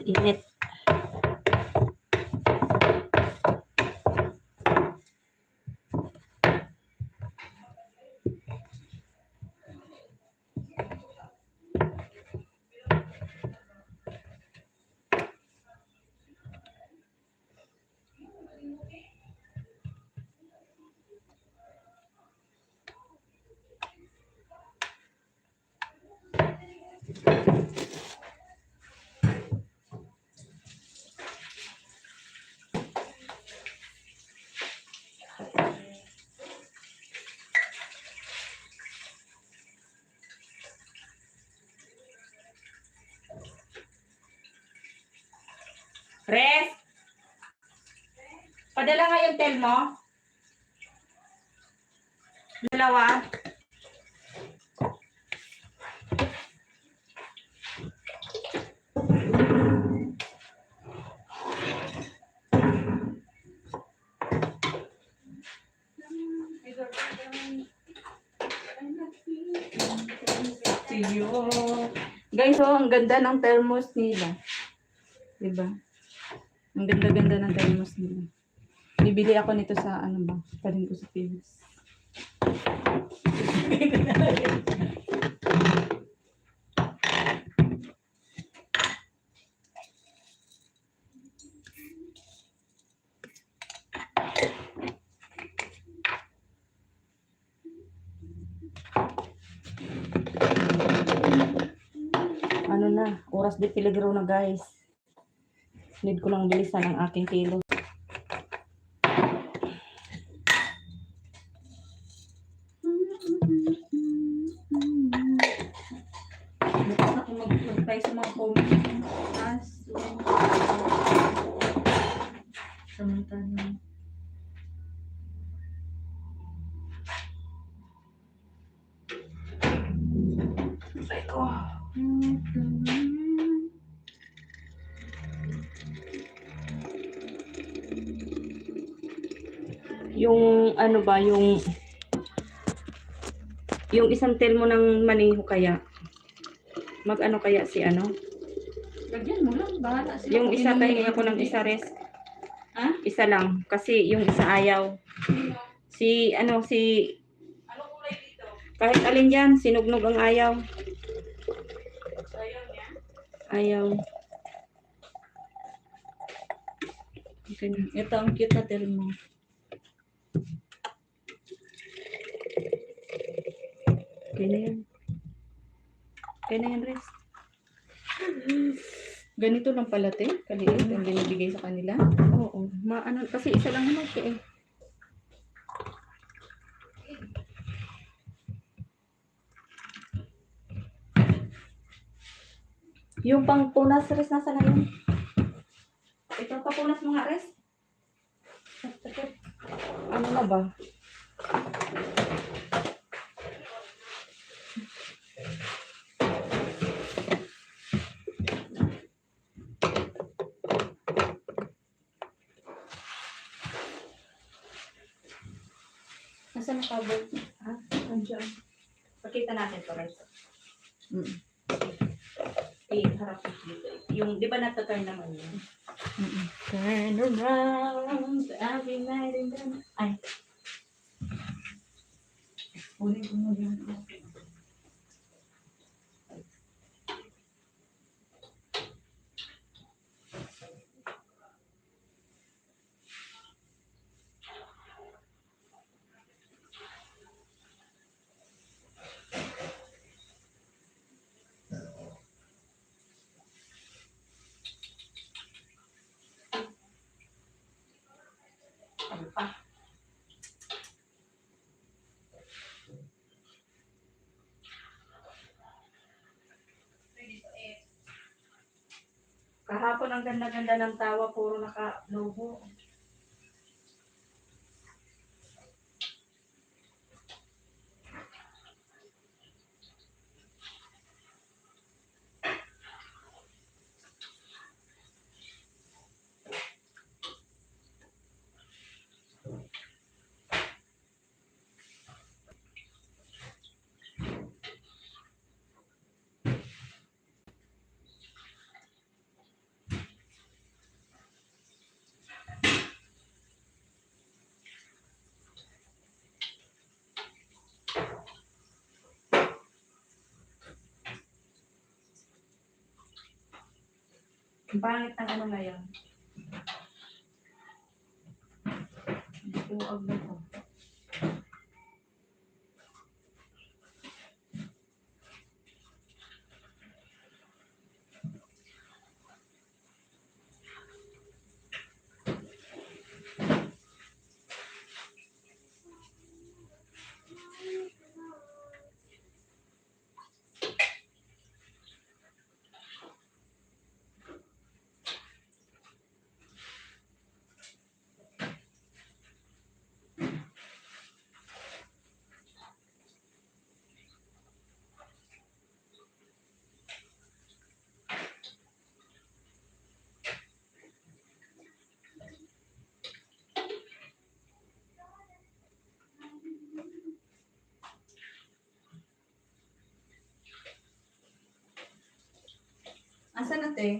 Init. Res! Padala nga yung tel mo. Dalawa. Guys, ang ganda ng thermos nila. Diba? Ang ganda-ganda ng thermos nila. Bibili ako nito sa Parin ko sa Pilis. Oras de peligro na guys. Need ko lang bilisan ang aking kilo. Bukas ako mag-try sa mga comments. Samantala. Yung ano ba, yung isang telmo ng maniho kaya. Mag-ano kaya si ano? Lagyan mo lang, bahala sila. Yung Kung isa inumin pahinga mo ko ng hindi. isa res. Ha? Isa lang. Kasi yung isa ayaw. Si Anong kulay dito? kahit alin yan, sinugnog ang ayaw. Ayaw niya? Ayaw. Okay na. Ito, ang cute na termo. Okay na yan. Okay na yan, res. Ganito lang pala, te. Kaliit ang binibigay sa kanila. Oo. Ano, kasi isa lang naman siya eh. Yung pang punas res, nasa na yun? Ito pa punas mga res? Ano na ba? Nasaan ang cover? Ha? Nandiyan. Pakita natin to res. Harap dito. Yung, di ba nata-turn naman yun? Turn around every night and then... Ay. Ulit mo yun. Ano pa? Kahapon ang ganda-ganda ng tawa, puro naka-logo. Ang pangit ng ano ngayon. Buwag na to. Asan na, te?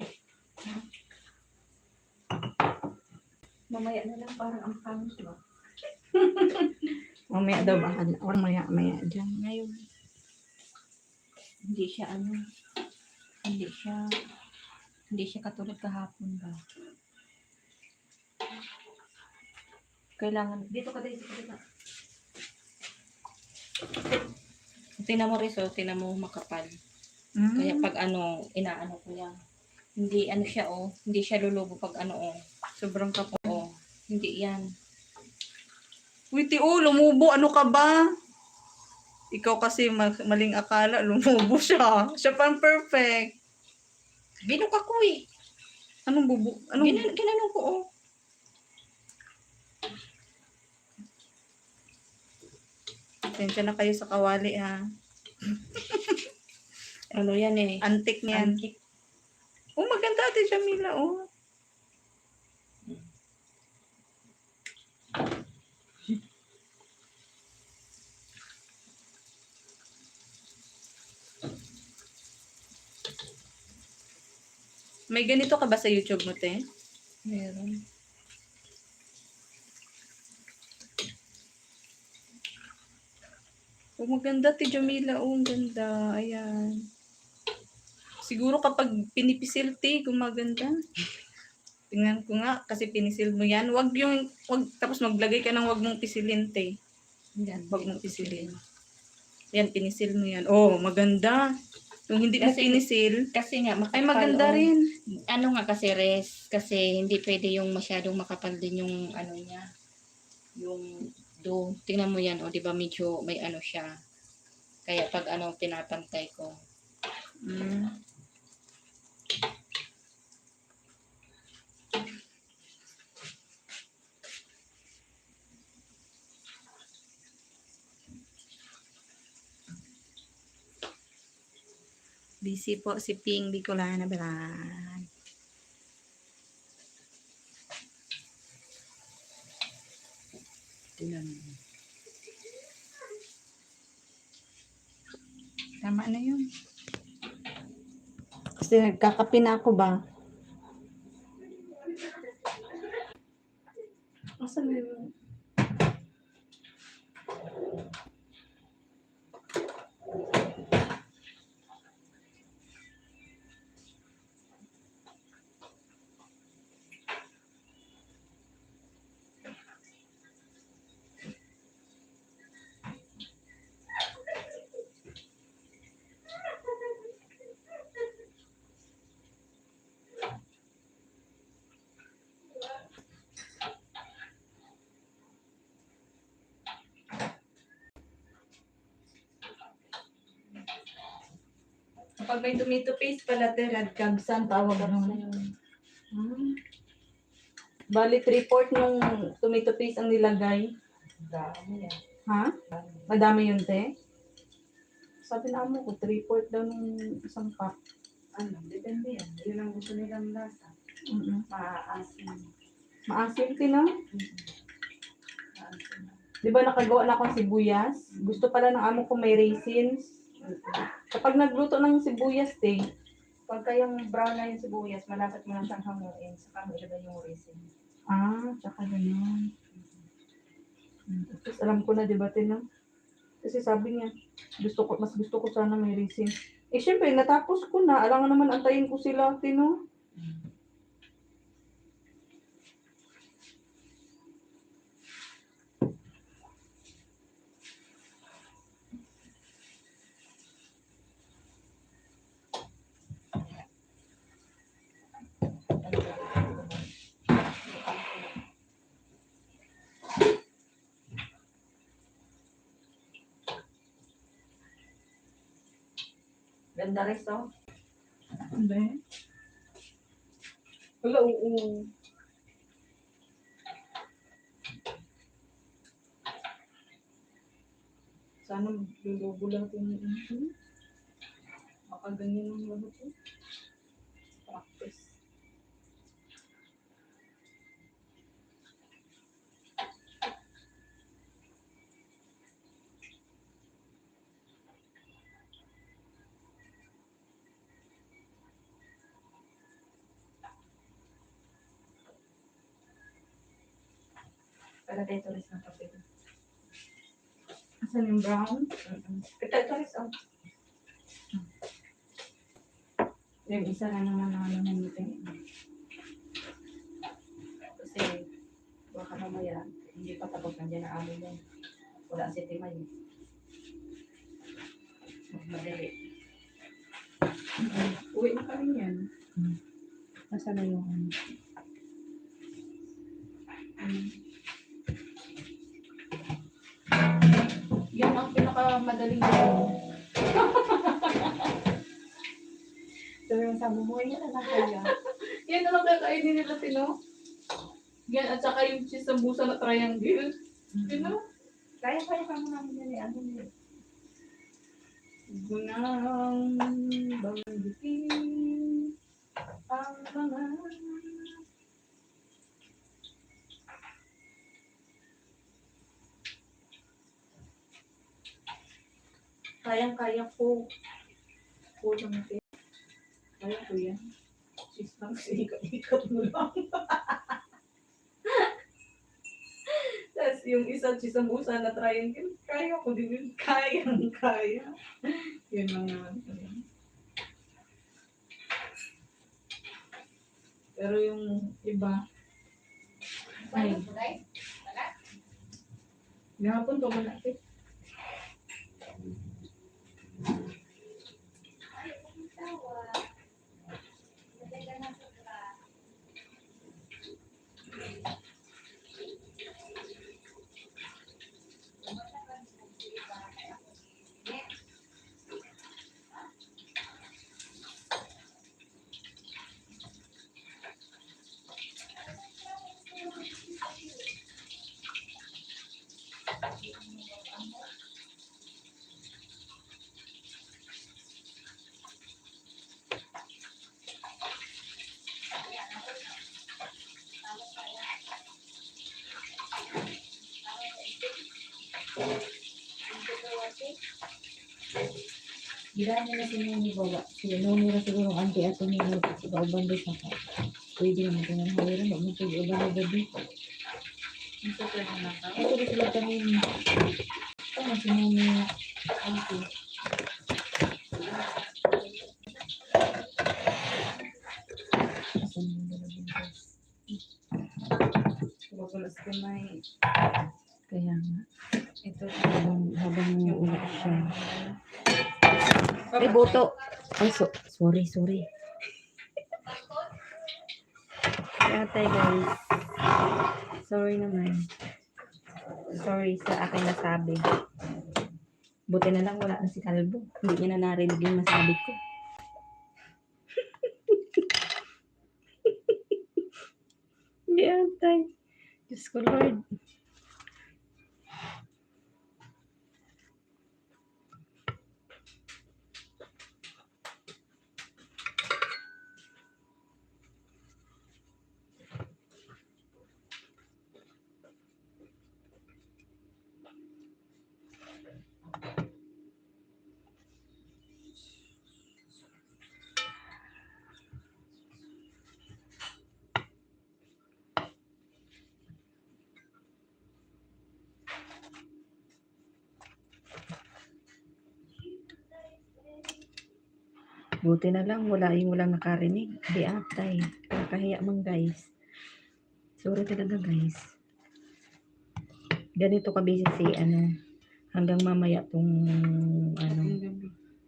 Mamaya na lang, parang ang pangit ba? Mamaya daw bahala. Or maya dyan. Ngayon, hindi siya hindi siya katulad kahapon ba? Kailangan, dito ka dito ka. Tingnan mo, Riso. Tingnan mo makapal. Kaya pag ano, inaano ko yan. Hindi ano siya hindi siya lulubo pag ano Sobrang kapal. Hindi yan. Uy, Tio, lumubo. Ano ka ba? Ikaw kasi maling akala, lumubo siya. Siya pang perfect. Binok ako eh. Anong bubo? Anong Ginanong ko Pasensya na kayo sa kawali, ha? Ano yan eh. Antik niyan. Antique. Oh, maganda ate Jamila, oh. May ganito ka ba sa YouTube mo, te? Meron. Oh, maganda, te Jamila. Oh, ang ganda. Ayan. Siguro kapag pinipisil, te, gumaganda. Tingnan ko nga, kasi pinisil mo yan. Wag tapos maglagay ka ng wag mong pisilin, te. Yan. Wag mong pisilin. Yan, pinisil mo yan. Oh, maganda. Yung hindi mo Kasi- pinisil, Kasi nga, makapal. ay maganda rin. Ano nga kasi kasi hindi pwede yung masyadong makapal din yung ano niya. Yung tingnan mo yan, di ba medyo may ano siya. Kaya pag pinapantay ko. Mm. Busy po si Ping Bicolana Balan. Tingnan mo. Tama na yun. Kasi nagkakape na ako ba? Asan na yun? Kapag may tomato paste pala, te, red kabsan, tawag nun. Bali, 3/4 ng tomato paste ang nilagay. Dami yan. Ha? Madami yun, te? Sabi na mo ko, 3/4 daw ng isang cup. Ano, depende yan. Yun ang gusto nilang lasa. Maaasim. Maasim, te, no? Maasim. Di ba nakagawa na akong sibuyas? Gusto pala ng amo ko may raisins. Kapag nagluto ng sibuyas, te, Pagka yung brown na yung sibuyas, malapit mo na siyang hanguin. Saka mo ilagay yung resin. tsaka ganyan. Tapos alam ko na, di ba, te, no? Kasi sabi niya, mas gusto ko sana may raisins. Eh, syempre, natapos ko na. Alangan naman antayin ko sila, te, no? Ganda rin to. Hindi. Wala, oo. Sana lulubo lang ito ng ito. Baka ganyan ang lahat ko. Practice. Para dito rin sa kape. Asan yung brown? Ito rin sa Yung isa na naman na meeting. Kasi baka mamaya, hindi pa tapos nandiyan na amin yan. Wala si Timay. Madali. Uwi na kami yan. Nasaan na yung ano? Yan ang pinakamadaling gawin. So yung sabi mo, yan na kaya. Yan na lang kakainin nila, Tino. Yan, at saka yung cheese sambusa na triangle. Tino? Kaya ka mo namin yan eh. Ano yun? Gunang banggitin ang mga kayang-kaya ko. Kulang natin. Kaya ko yan. Cheese lang, sikat-ikat mo lang. Tapos yung isa cheese sambusa na triangle, kaya ko din yun. Kayang-kaya. Yun lang naman. Pero yung iba, ay, gahapon pa man natin. Gila nila si Noni bawa. Si Noni na siguro ang anti ato ni Noni. Si Kauban doon sa ka. Pwede naman ito ng hawiran. Huwag mo ito iuban na gabi. Ito pa yung nasa. Ito ba sila kami ni? Ito na si Noni. Anti. Asan mo nila guys? Babalas ko may Kaya nga. ito. Habang ulit siya. Ay, boto. Ay, sorry. Kaya tayo guys. Sorry naman. Sorry sa aking nasabi. Buti na lang wala na si Kalbo. Hindi niya na narinig yung nasabi ko. Hindi atay. Diyos ko Lord. Buti na lang walang nakarinig. Di atay. Nakahiya man guys. Sorry talaga guys. Ganito ka busy si hanggang mamaya tong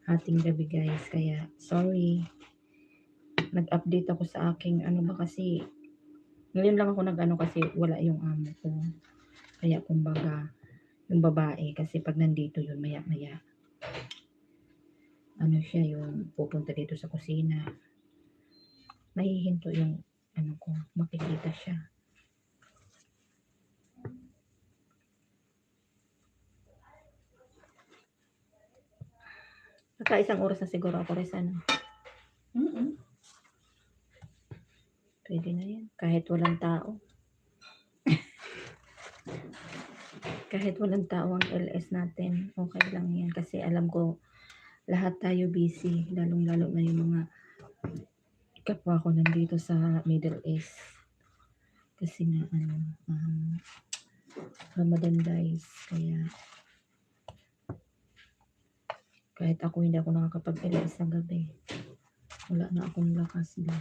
ating gabi guys. Kaya sorry. Nag-update ako sa aking ba kasi ngayon lang ako kasi wala yung amo ko. Kaya kumbaga yung babae kasi pag nandito yun maya siya yung pupunta dito sa kusina. Nahihinto yung ko, makikita siya. Isang oras na siguro ako rin Pwede na yan. Kahit walang tao. Kahit walang tao ang LS natin, okay lang yan. Kasi alam ko, lahat tayo busy. Lalong-lalo na yung mga kapwa ko nandito sa Middle East. Kasi nga, Ramadan guys. Kaya, kahit ako hindi ako nakakapag-LS sa gabi. Wala na akong lakas din.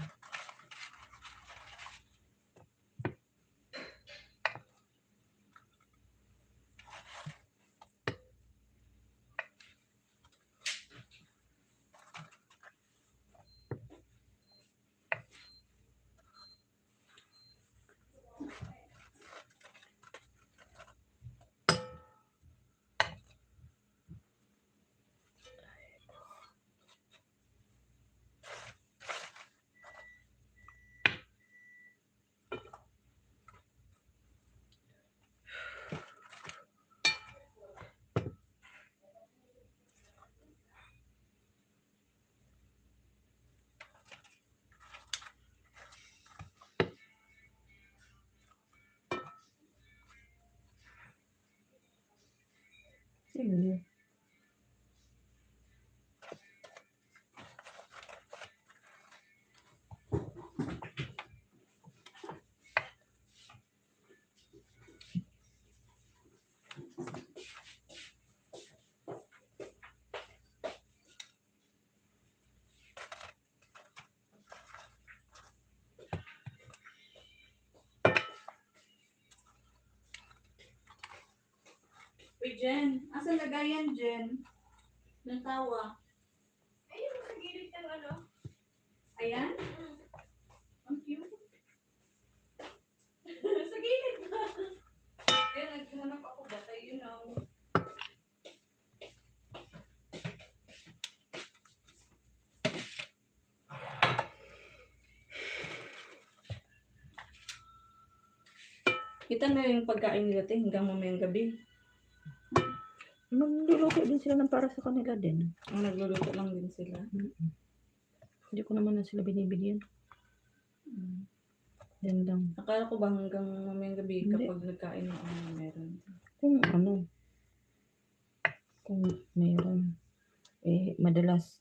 Sige. Uy, Jen. Asan lagayan, Jen? Ng tawa. Ayun, sa gilid ng ano. Ayan? Ang cute. Sa gilid ba? Kaya naghanap ako ba? You know. Kita na yung pagkain nila te hanggang mamayang gabi. Magluluto din sila ng para sa kanila din. Ang nagluluto lang din sila. Hindi ko naman na sila binibigyan. Yan lang. Akala ko ba hanggang mamayang gabi Hindi. kapag nagkain na meron. Kung ano, kung mayroon, madalas,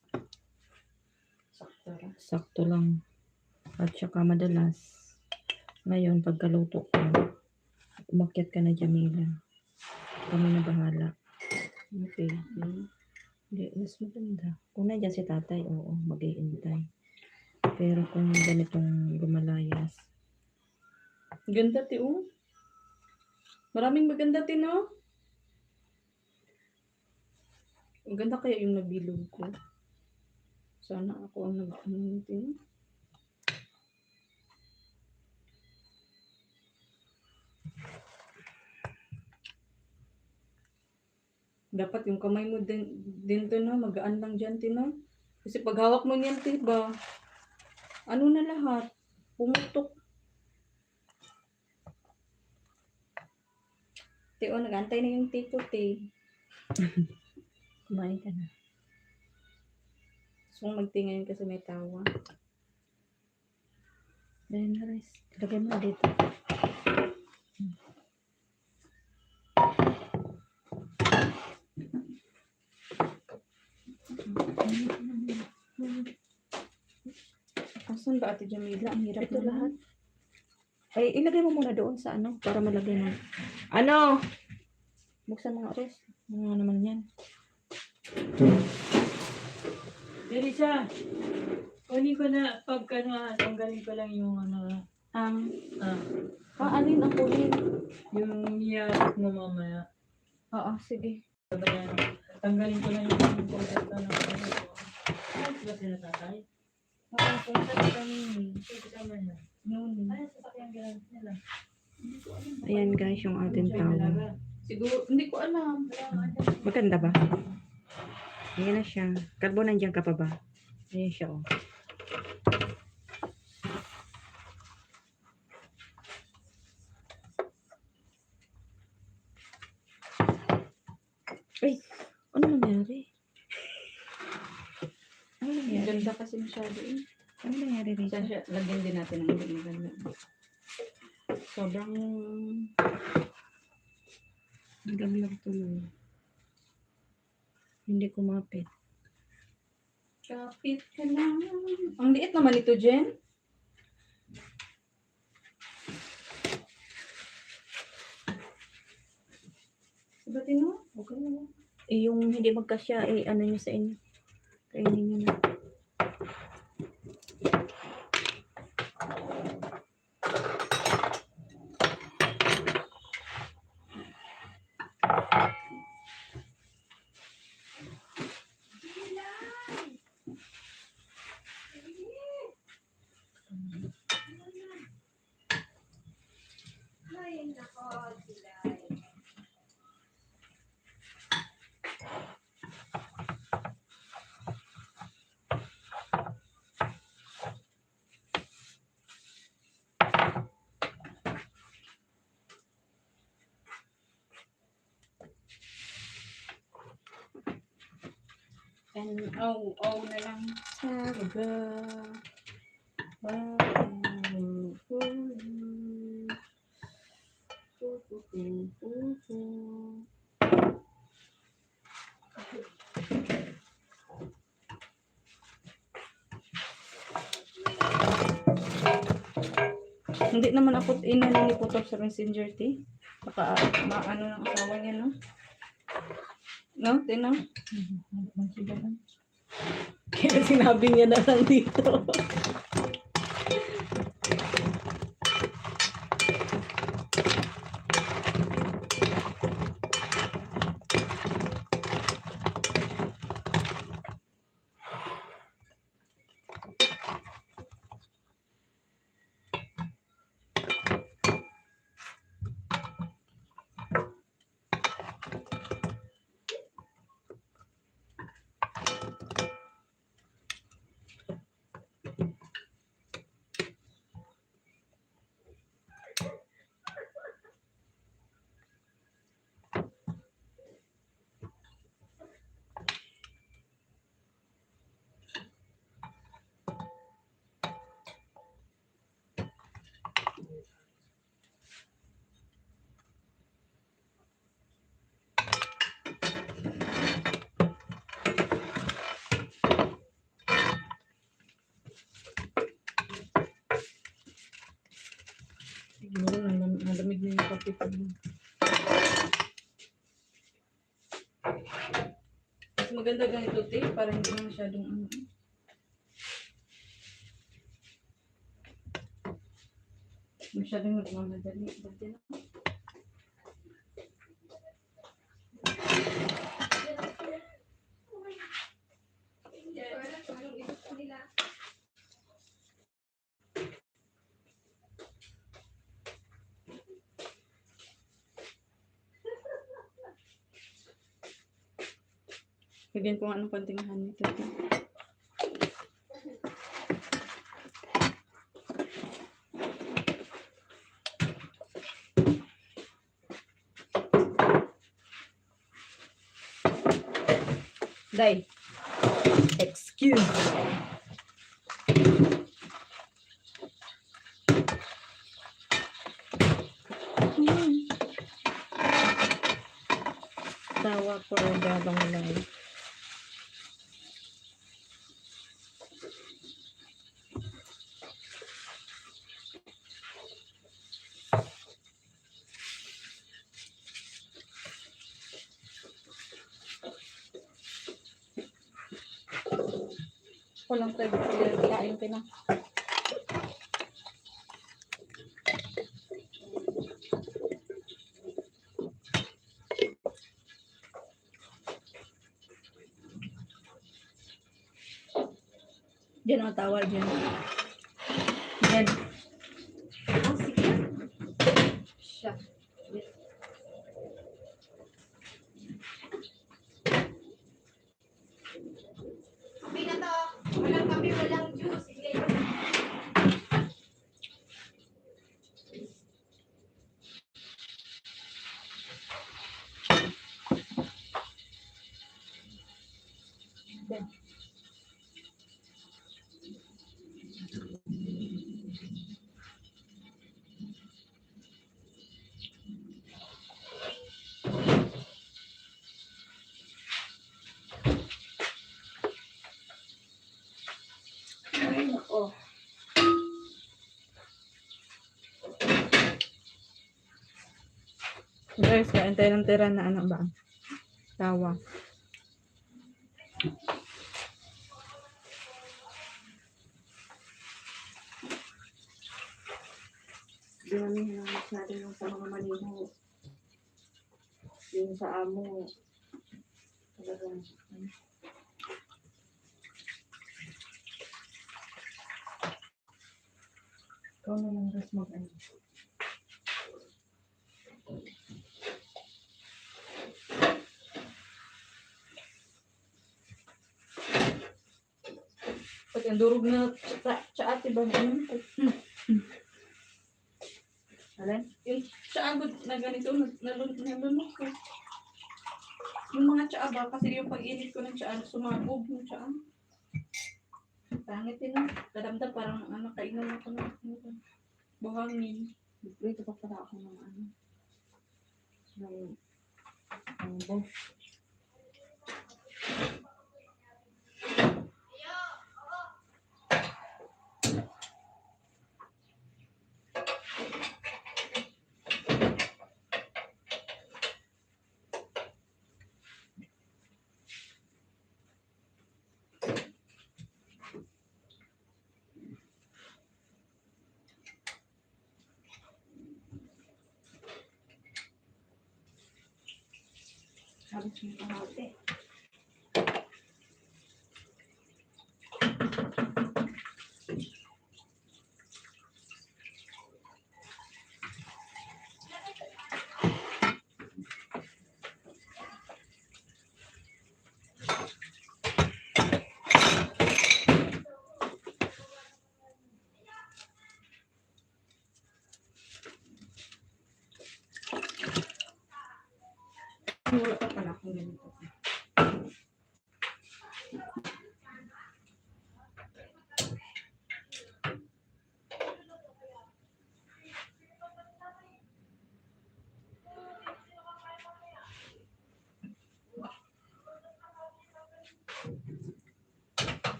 Sakto lang. sakto lang. At saka madalas, ngayon, pagkaluto ko, umakyat ka na, Jamila. Kami na bahala. Okay. Hindi, mas maganda. Kung nandiyan si tatay, oo, mag-iintay. Pero kung ganitong lumalayas, Ganda ti oh. Maraming maganda ti no. Ang ganda kaya yung nabilog ko. Sana ako ang nag-ano tin. Dapat yung kamay mo din to no, magaan lang dyan ti no. Kasi pag hawak mo niyan ti ba, ano na lahat, pumutok. Te oh, nag-antay na yung tiko te. kumain ka na. So magtingin kasi may tawa. Dahil na, Rice. Lagay mo na dito. Asan ba Ate Jamila? Ang hirap Ito naman. lahat. Ay, ilagay mo muna doon sa ano, para malagay mo. Ano? Buksan mo nga, Rice. Ano nga naman yan? Elisa, kunin ko na pagka na tanggalin ko lang yung ano, Ang Alin ang kulin? yung niyakap mo mamaya. Oo, sige. Sabayan, tanggalin ko lang yung kompleto ng ano. Ano ba sila tatay? Oo, punta kami. Kasama niya. Noon. Ano sasakyan ginamit nila? Ayan guys, yung ating Siya tawag. dalaga. siguro, hindi ko alam. Maganda ba? Ayan na siya. Kalbo, nandiyan ka pa ba? Ayan siya, oh. Ay, ano nangyari? Ano Ang nangyari? ganda kasi masyado eh. Ano nangyari rito? Sasya, lagyan din natin ng hindi maganda. Sobrang Nagaglag tuloy. Hindi kumapit. kapit ka lang. Ang liit naman ito, Jen. Sabatin mo? Okay na. Yung hindi magkasya, ano nyo sa inyo? Kainin nyo na. Ay, nako, sila. And na lang. Talaga. Hindi naman ako inaniniputok sa messenger, ti. Baka maano ng asawa niya, no? No, Tina? Kaya sinabi niya na lang dito. Siguro nalamig na yung kape pa rin. Mas maganda ganito, te, para hindi na masyadong ano. Masyadong nagmamadali. Dati na. Lagyan ko nga ng konting honey nito. Day. Excuse me. Tawa for the Bangladesh. Walang private kain ka na. Diyan ang tawag dyan. Diyan. Oh, sige. Siya. Kape na to. Walang kape, walang juice. Sige. Ay, nako. Guys, kain tayo ng tira na ano ba? Tawa. Dinamihan lang masyado yung sa mga maniho. Yung sa amo. Talagang, ikaw na lang ras mag-ano. Pati ang durog na tsaati ba na yun? Alin? Yung tsaagod na ganito, nalunok ko. Yung mga tsaa ba, kasi yung pag-init ko ng tsaa, sumabog yung tsaa. Pangit yun, no? Kadamdam parang ano, kainan ako ng buhangin. Dito pa pala ako ng ano. Ng boss. Wala pa pala akong ganito.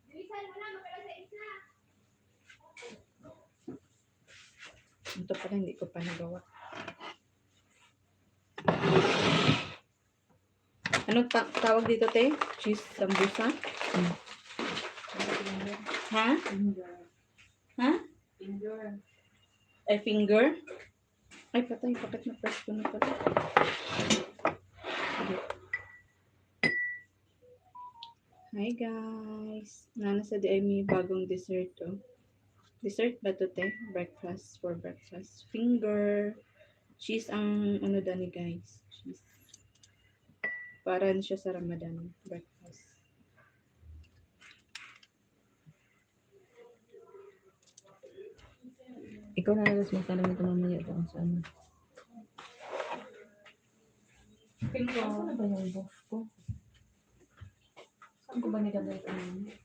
Bilisan mo na, mag-alas 6 na. Ito pala hindi ko pa nagawa. Anong tawag dito, te? Cheese sambusa? Ha? Ha? Ay, finger? Ay, patay. Bakit na-press ko na pala? Hi, guys. Nasa di ay may bagong dessert, oh. Dessert ba to, te? Breakfast for breakfast. Finger. Cheese ang ano dani, guys. Cheese. Para siya sa Ramadan. Breakfast. Ikaw na lang magsalang ito mamaya doon sa ano. Ano ba yung box ko? Saan ko ba nilagay ito namin?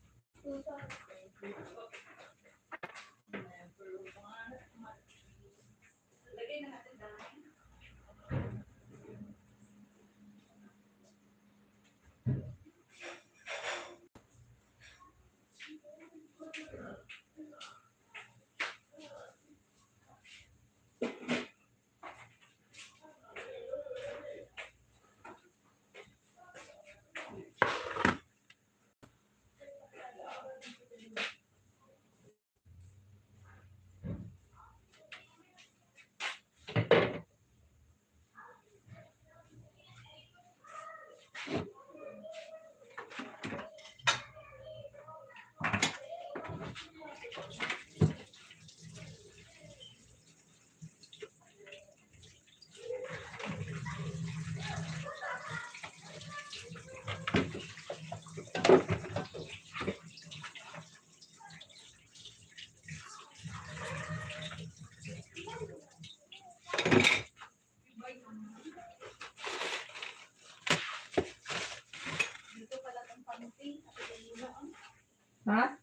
Ha?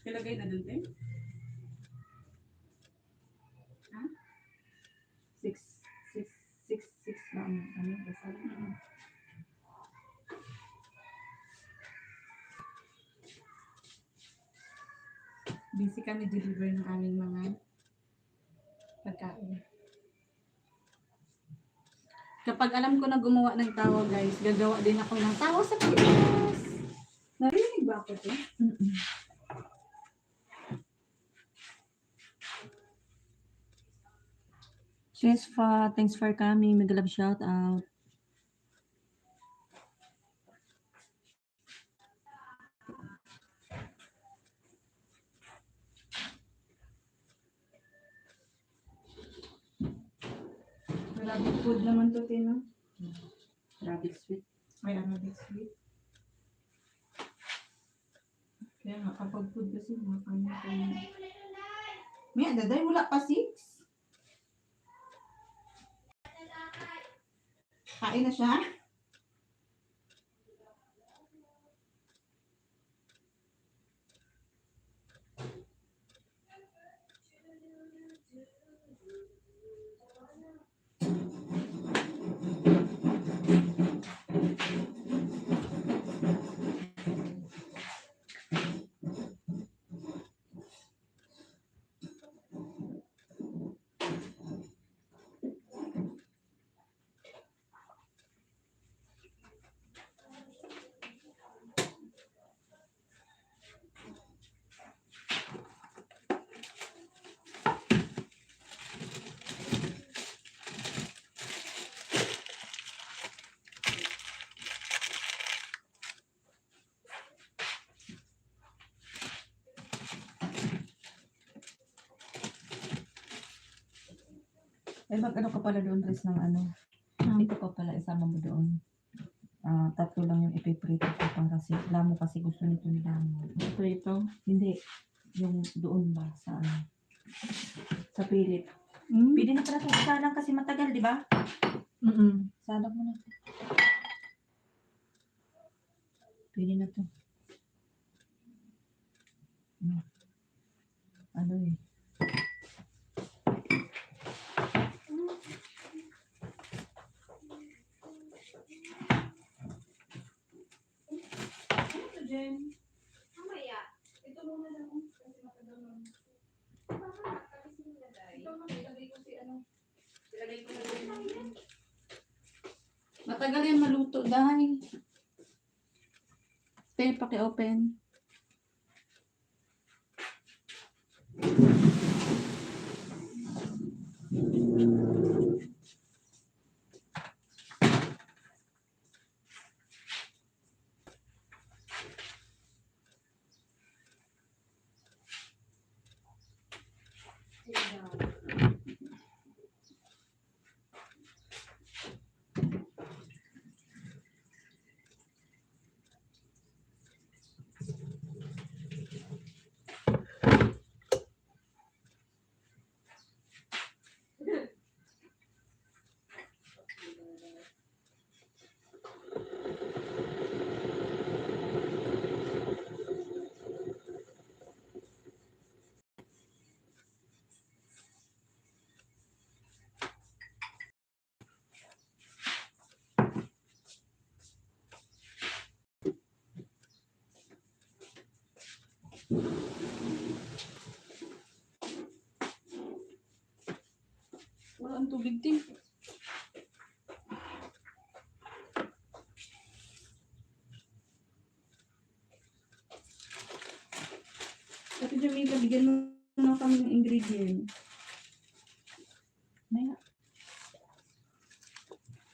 Ilagay na dun, te. Ha? 6 ba ang ano? Dasal? Busy kami deliver ng aming mga pagkain. Kapag alam ko na gumawa ng tawa, guys, gagawa din ako ng tawa sa Pilipinas. Narinig ba ako, te? Cheers fa, thanks for coming. Mega love shout out. Arabic food naman to, te, no? Arabic sweet. May Arabic sweet. Kaya nga, kapag food kasi, makakain tayo. May daday, wala pa 6. Kain na siya? Ay, mag-ano ka pala doon, Chris, ng ano? Ito pa pala, isama mo doon. 3 lang yung ipiprito ko para si Lamo kasi gusto nito ni Lamo. Prito. Hindi, yung doon ba sa ano? Sa pilit. Mm. Pwede na pala ito. Salang kasi matagal, di ba? Mm. Salang mo na. Pwede na to. Ano eh. Ito, Jen. Mamaya. Ito muna lang. Kasi matagal na. Tapos mo na dahil. Ito na, ilagay ko si ano. Ilagay ko na rin. Matagal yan maluto dahil. Te, paki-open. Wala ang tubig din. Ate Jamaica, bigyan mo na kami ng ingredient. Maya.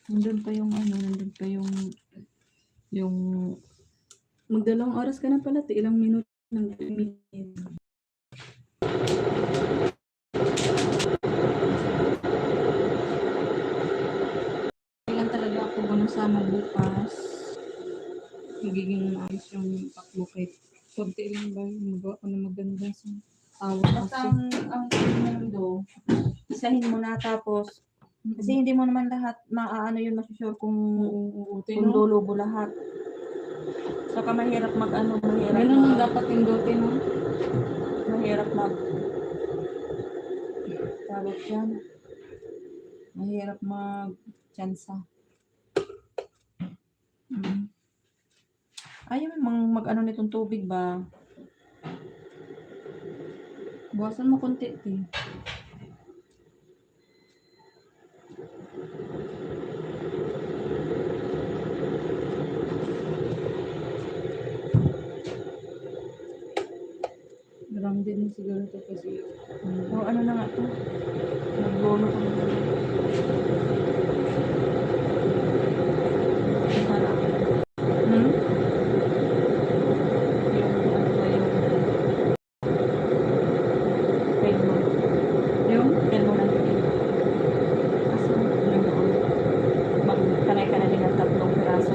Nandun pa yung ano, yung magdalawang oras ka na pala, ilang minuto ng minute. Kailan talaga ako manasama bukas. Magiging ayos yung pakbukit. Kunti lang ba yung magawa ko na maganda sa tawa Basta kasi. ang mundo, isahin mo na tapos kasi hindi mo naman lahat maaano yun masusure kung Oo, kung lulubo lahat. Saka mahirap mahirap Ganun ang dapat pindutin, no? mahirap tawag yan. Mahirap tsansa. Ayaw mag-ano nitong tubig ba? Buwasan mo konti, eh. Grounded na siguro ito kasi. O ano na nga to? Nagbono ko na. Sarap. Hmm? Yung ano ba yung pain mo. Yung? Pain mo na din. Kasi yung doon. Magkanay ka na din ng 3 piraso.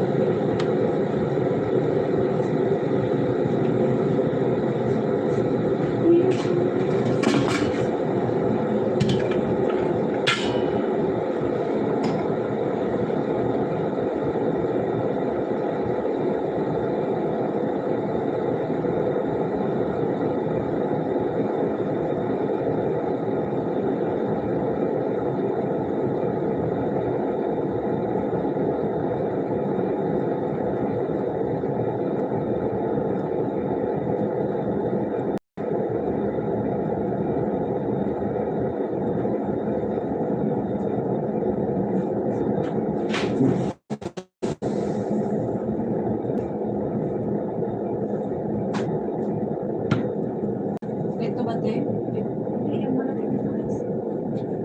Ito ba, te? Hindi, yung malaki na size.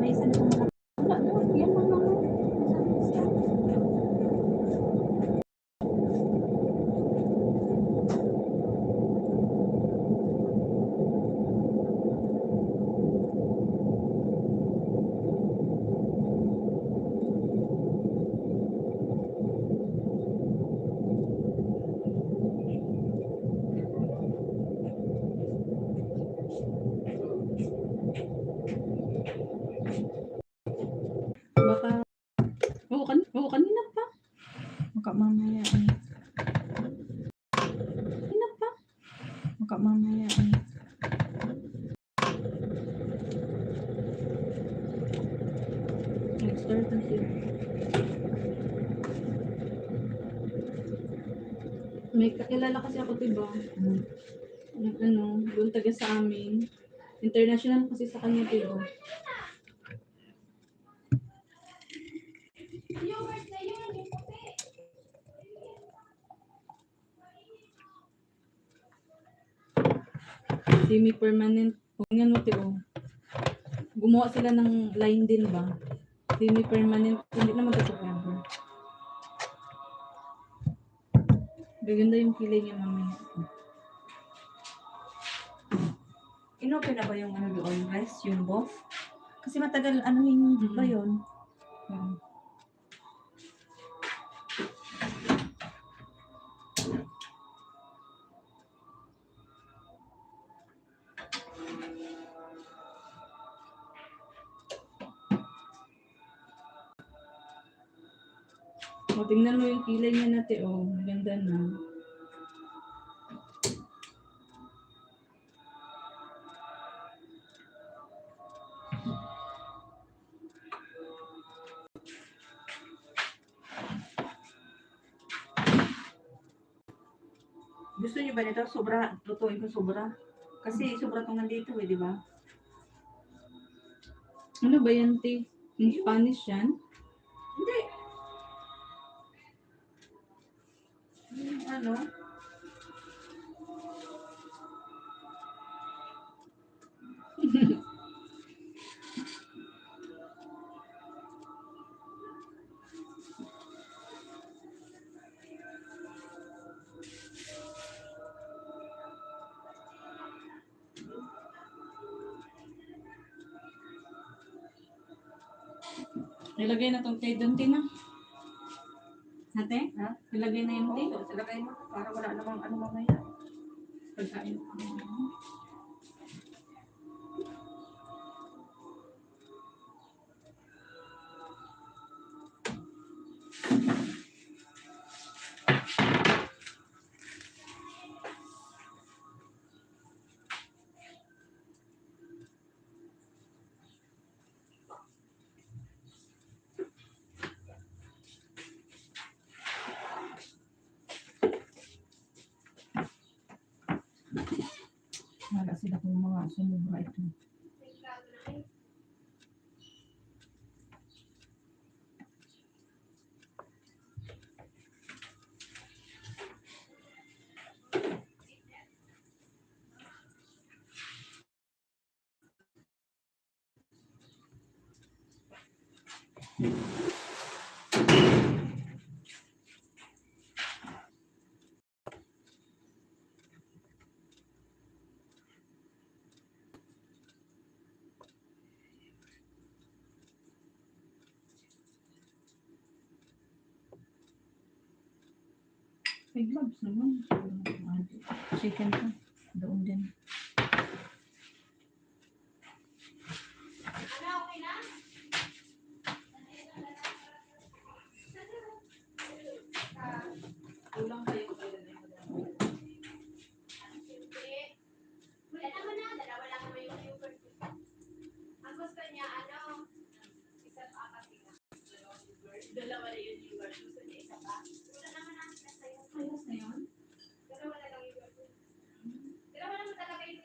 May isa na malaki. Wala doon. Yan lang naman. Star kasi. May kakilala kasi ako, diba? Yung ano, doon taga sa amin. International kasi sa kanya, diba? Semi-permanent. Tingnan mo, Tio. Gumawa sila ng line din ba? Semi-permanent. Hindi naman ito forever. Gaganda yung kilay niya mamaya. Inopen na ba yung ano doon, rest, yung buff? Kasi matagal, ano yung ba yun? O, tingnan mo yung kilay niya natin. Oh, ganda na. Gusto niyo ba nito? Sobra, lutuin ko sobra. Kasi sobra tong nandito eh, di ba? Ano ba yan, T? Yung Spanish yan? Hindi. Ano? Ilagay na tong kay Dunti na. Ate? Ha? Ilagay na yung tea. Ito, silagay mo. Para wala namang ano mamaya. Pagkain. Wala sila kung mga sumubra ito. May gloves naman. Chicken pa. Doon din. Kulang kayo. Wala naman na, dalawa lang naman yung yogurt. Ang gusto niya, ano, isa pa kasi nga. Dalawa na yung yogurt. Gusto niya isa pa. Wala naman na, kasi sa'yo. Ayos na yun. Dalawa na lang yogurt. Dalawa naman talaga yung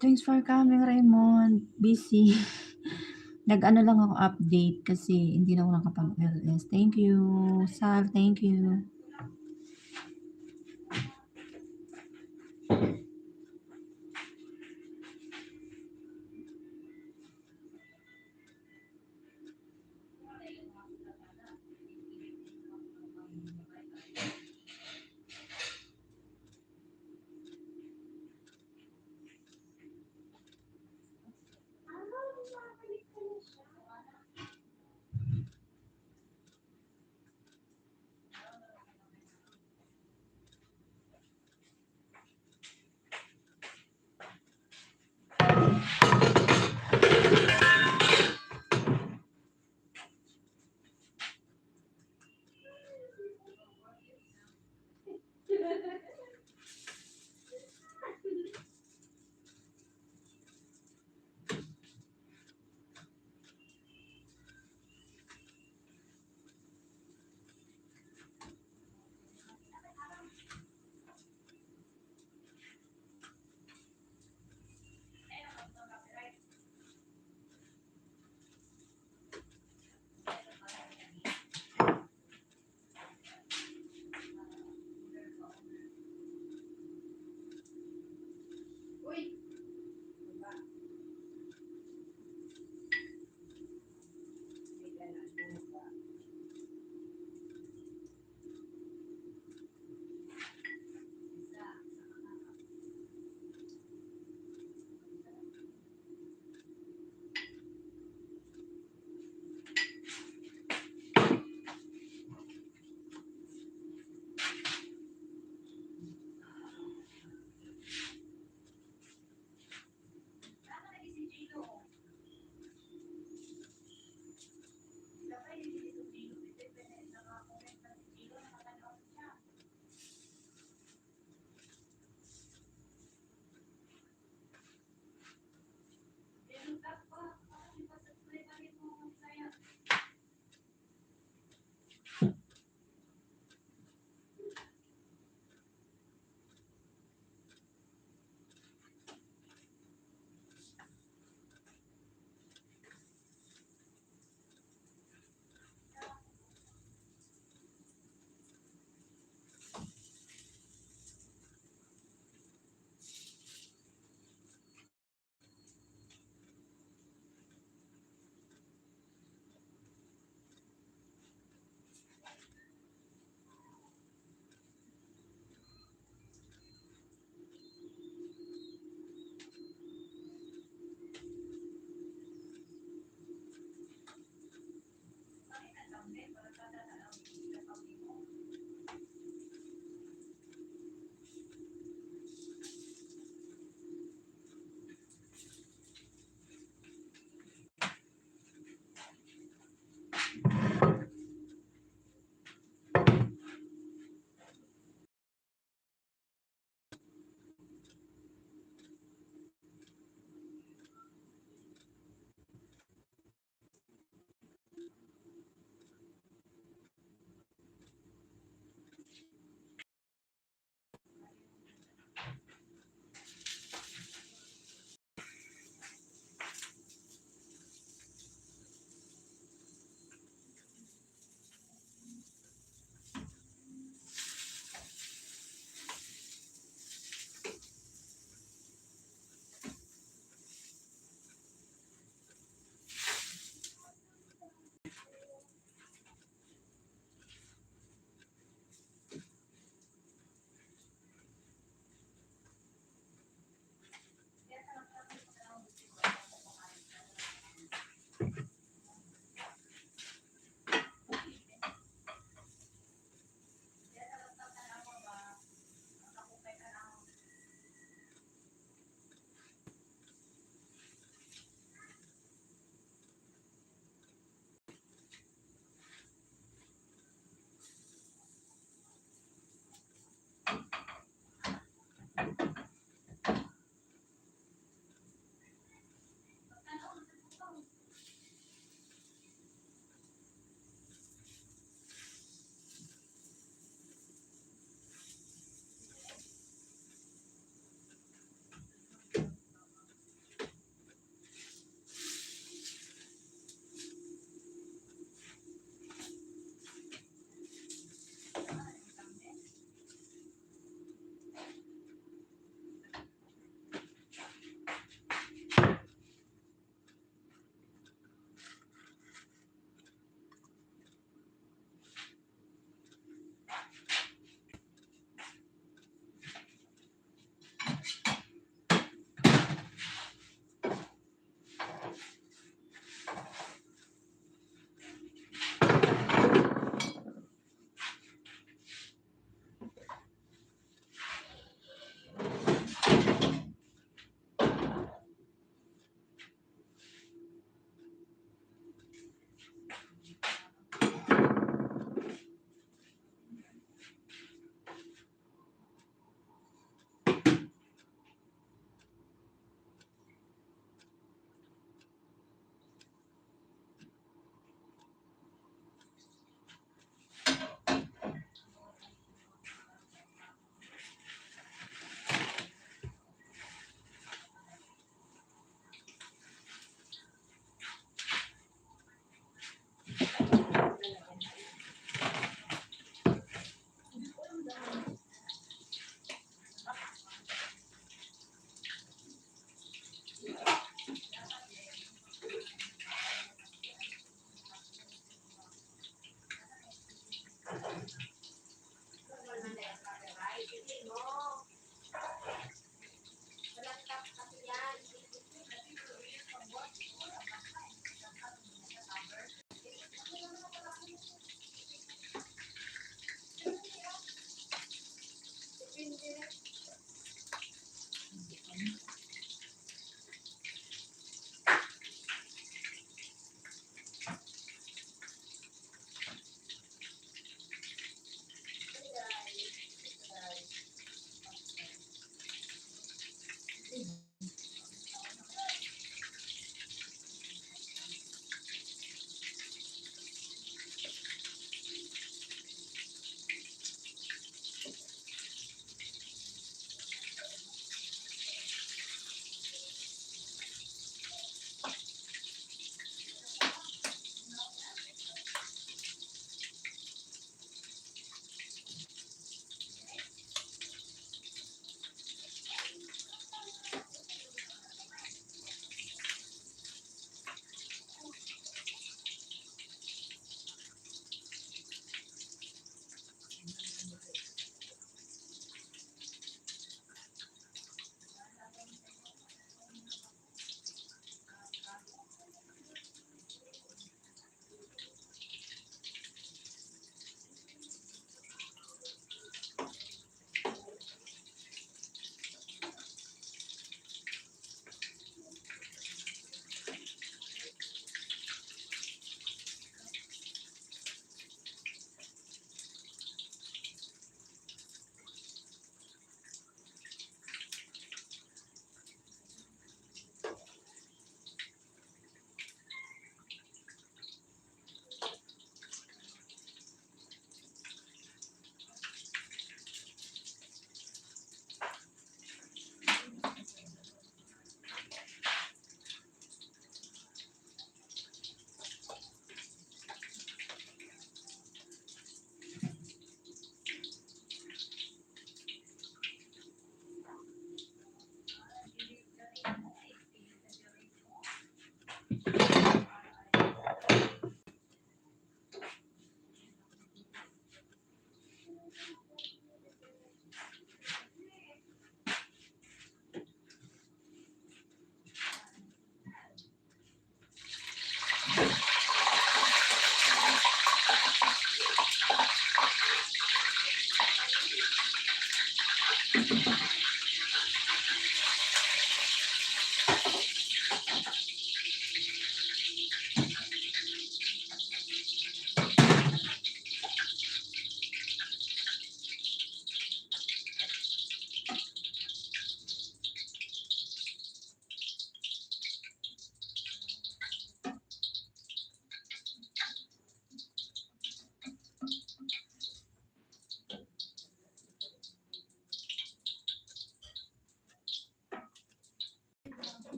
Thanks for coming, Raymond. Busy. Nag-ano lang ako update kasi hindi na ako nakapag-LS. Thank you. Sal, thank you.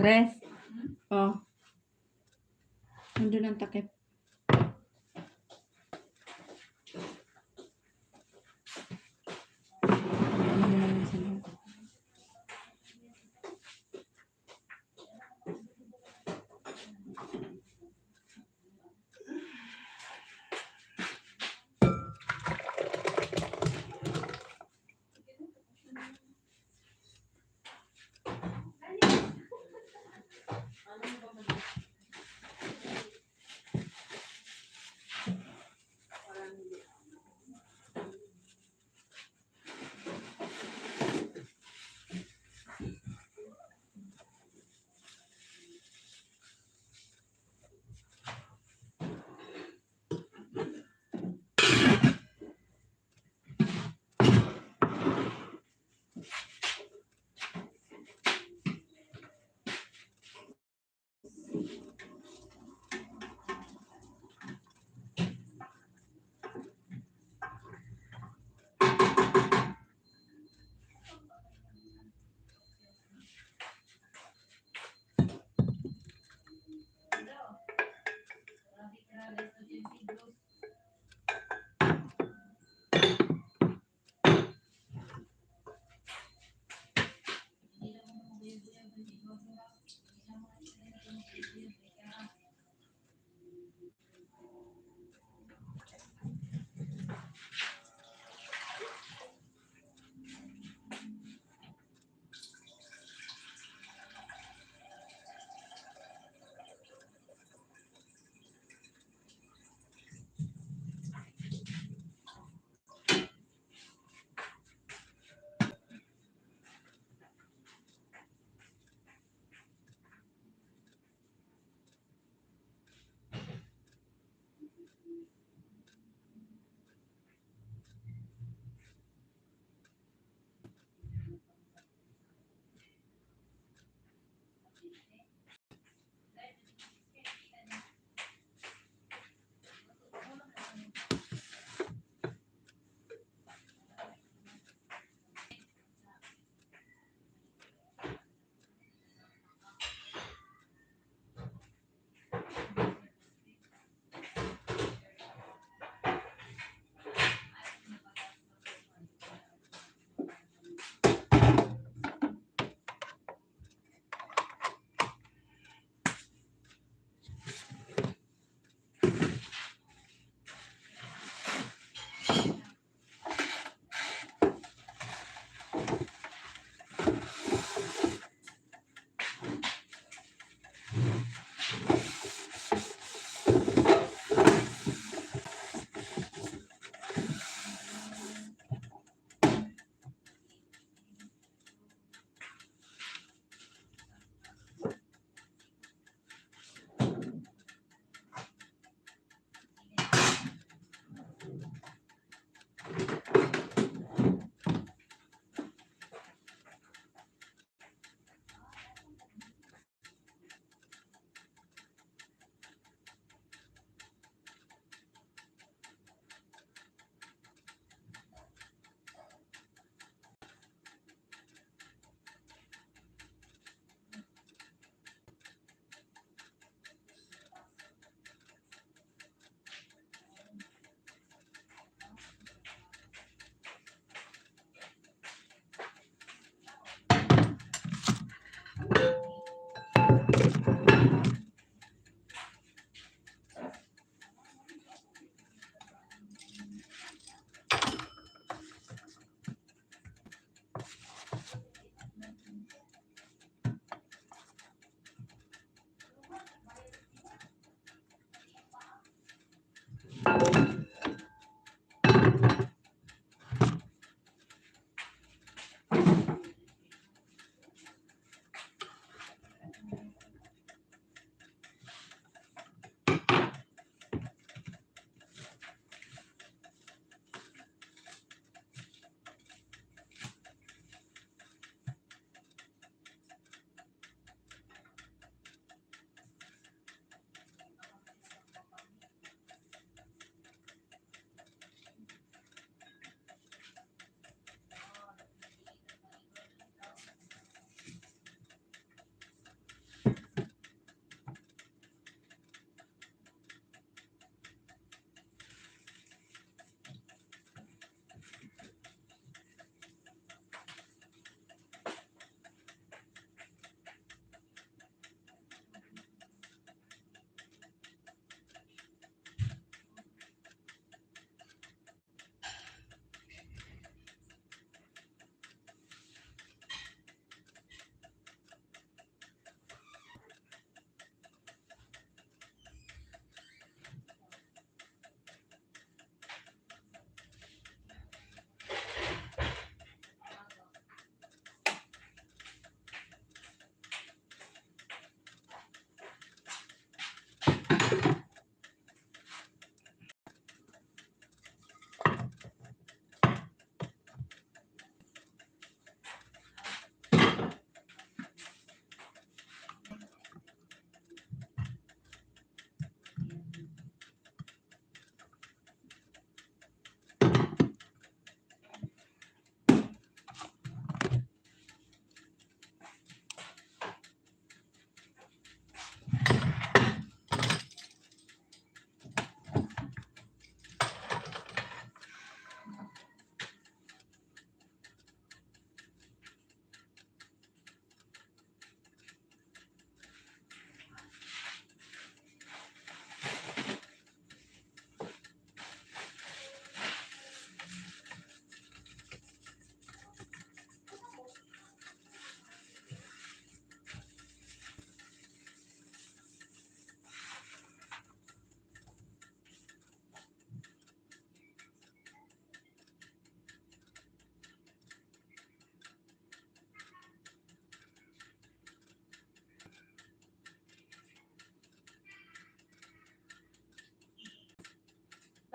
Tres. Oh. Nandun ang takip. Ano mo naman sa loob?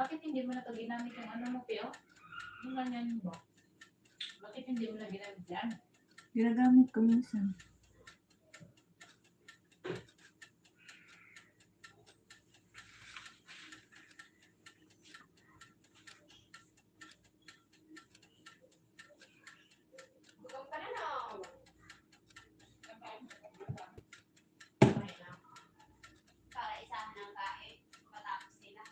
Bakit hindi mo na ito ginamit yung ano mo, Pio? Yung ganyan mo. Bakit hindi mo na ginamit yan? Ginagamit ko minsan. Gutom ka na, no? Para isahan ng kain, matapos nila.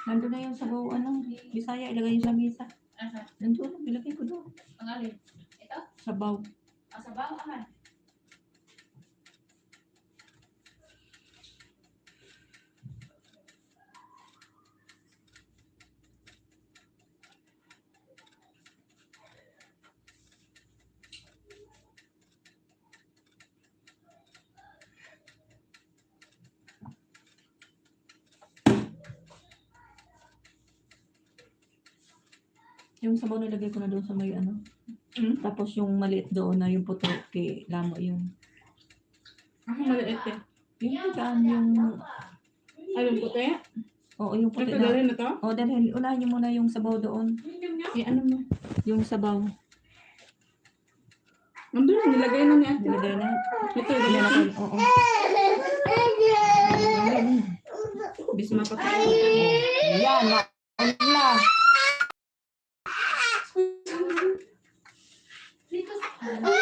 Nandun na yung sabaw, ano, Bisaya, ilagay yung lamisa. Asa? Nandun, ilagay ko doon. Ang alin? Ito? Sabaw. Ang sabaw, aman. Yung sabaw nilagay ko na doon sa may ano. Tapos yung maliit doon na yung puto kay Lamo yun. Ako maliit eh. Yung saan yung... Ayun puti. Oo, yung Ito puti na... dalhin na to. Oo, dahil unahin niyo muna yung sabaw doon. Ano mo? Yung sabaw. Nandun, nilagay na niya. Nilagay na. Ito, Nilagay nilagay. na. Oo. Bis mapatay. Yan, na. Na. Dito sa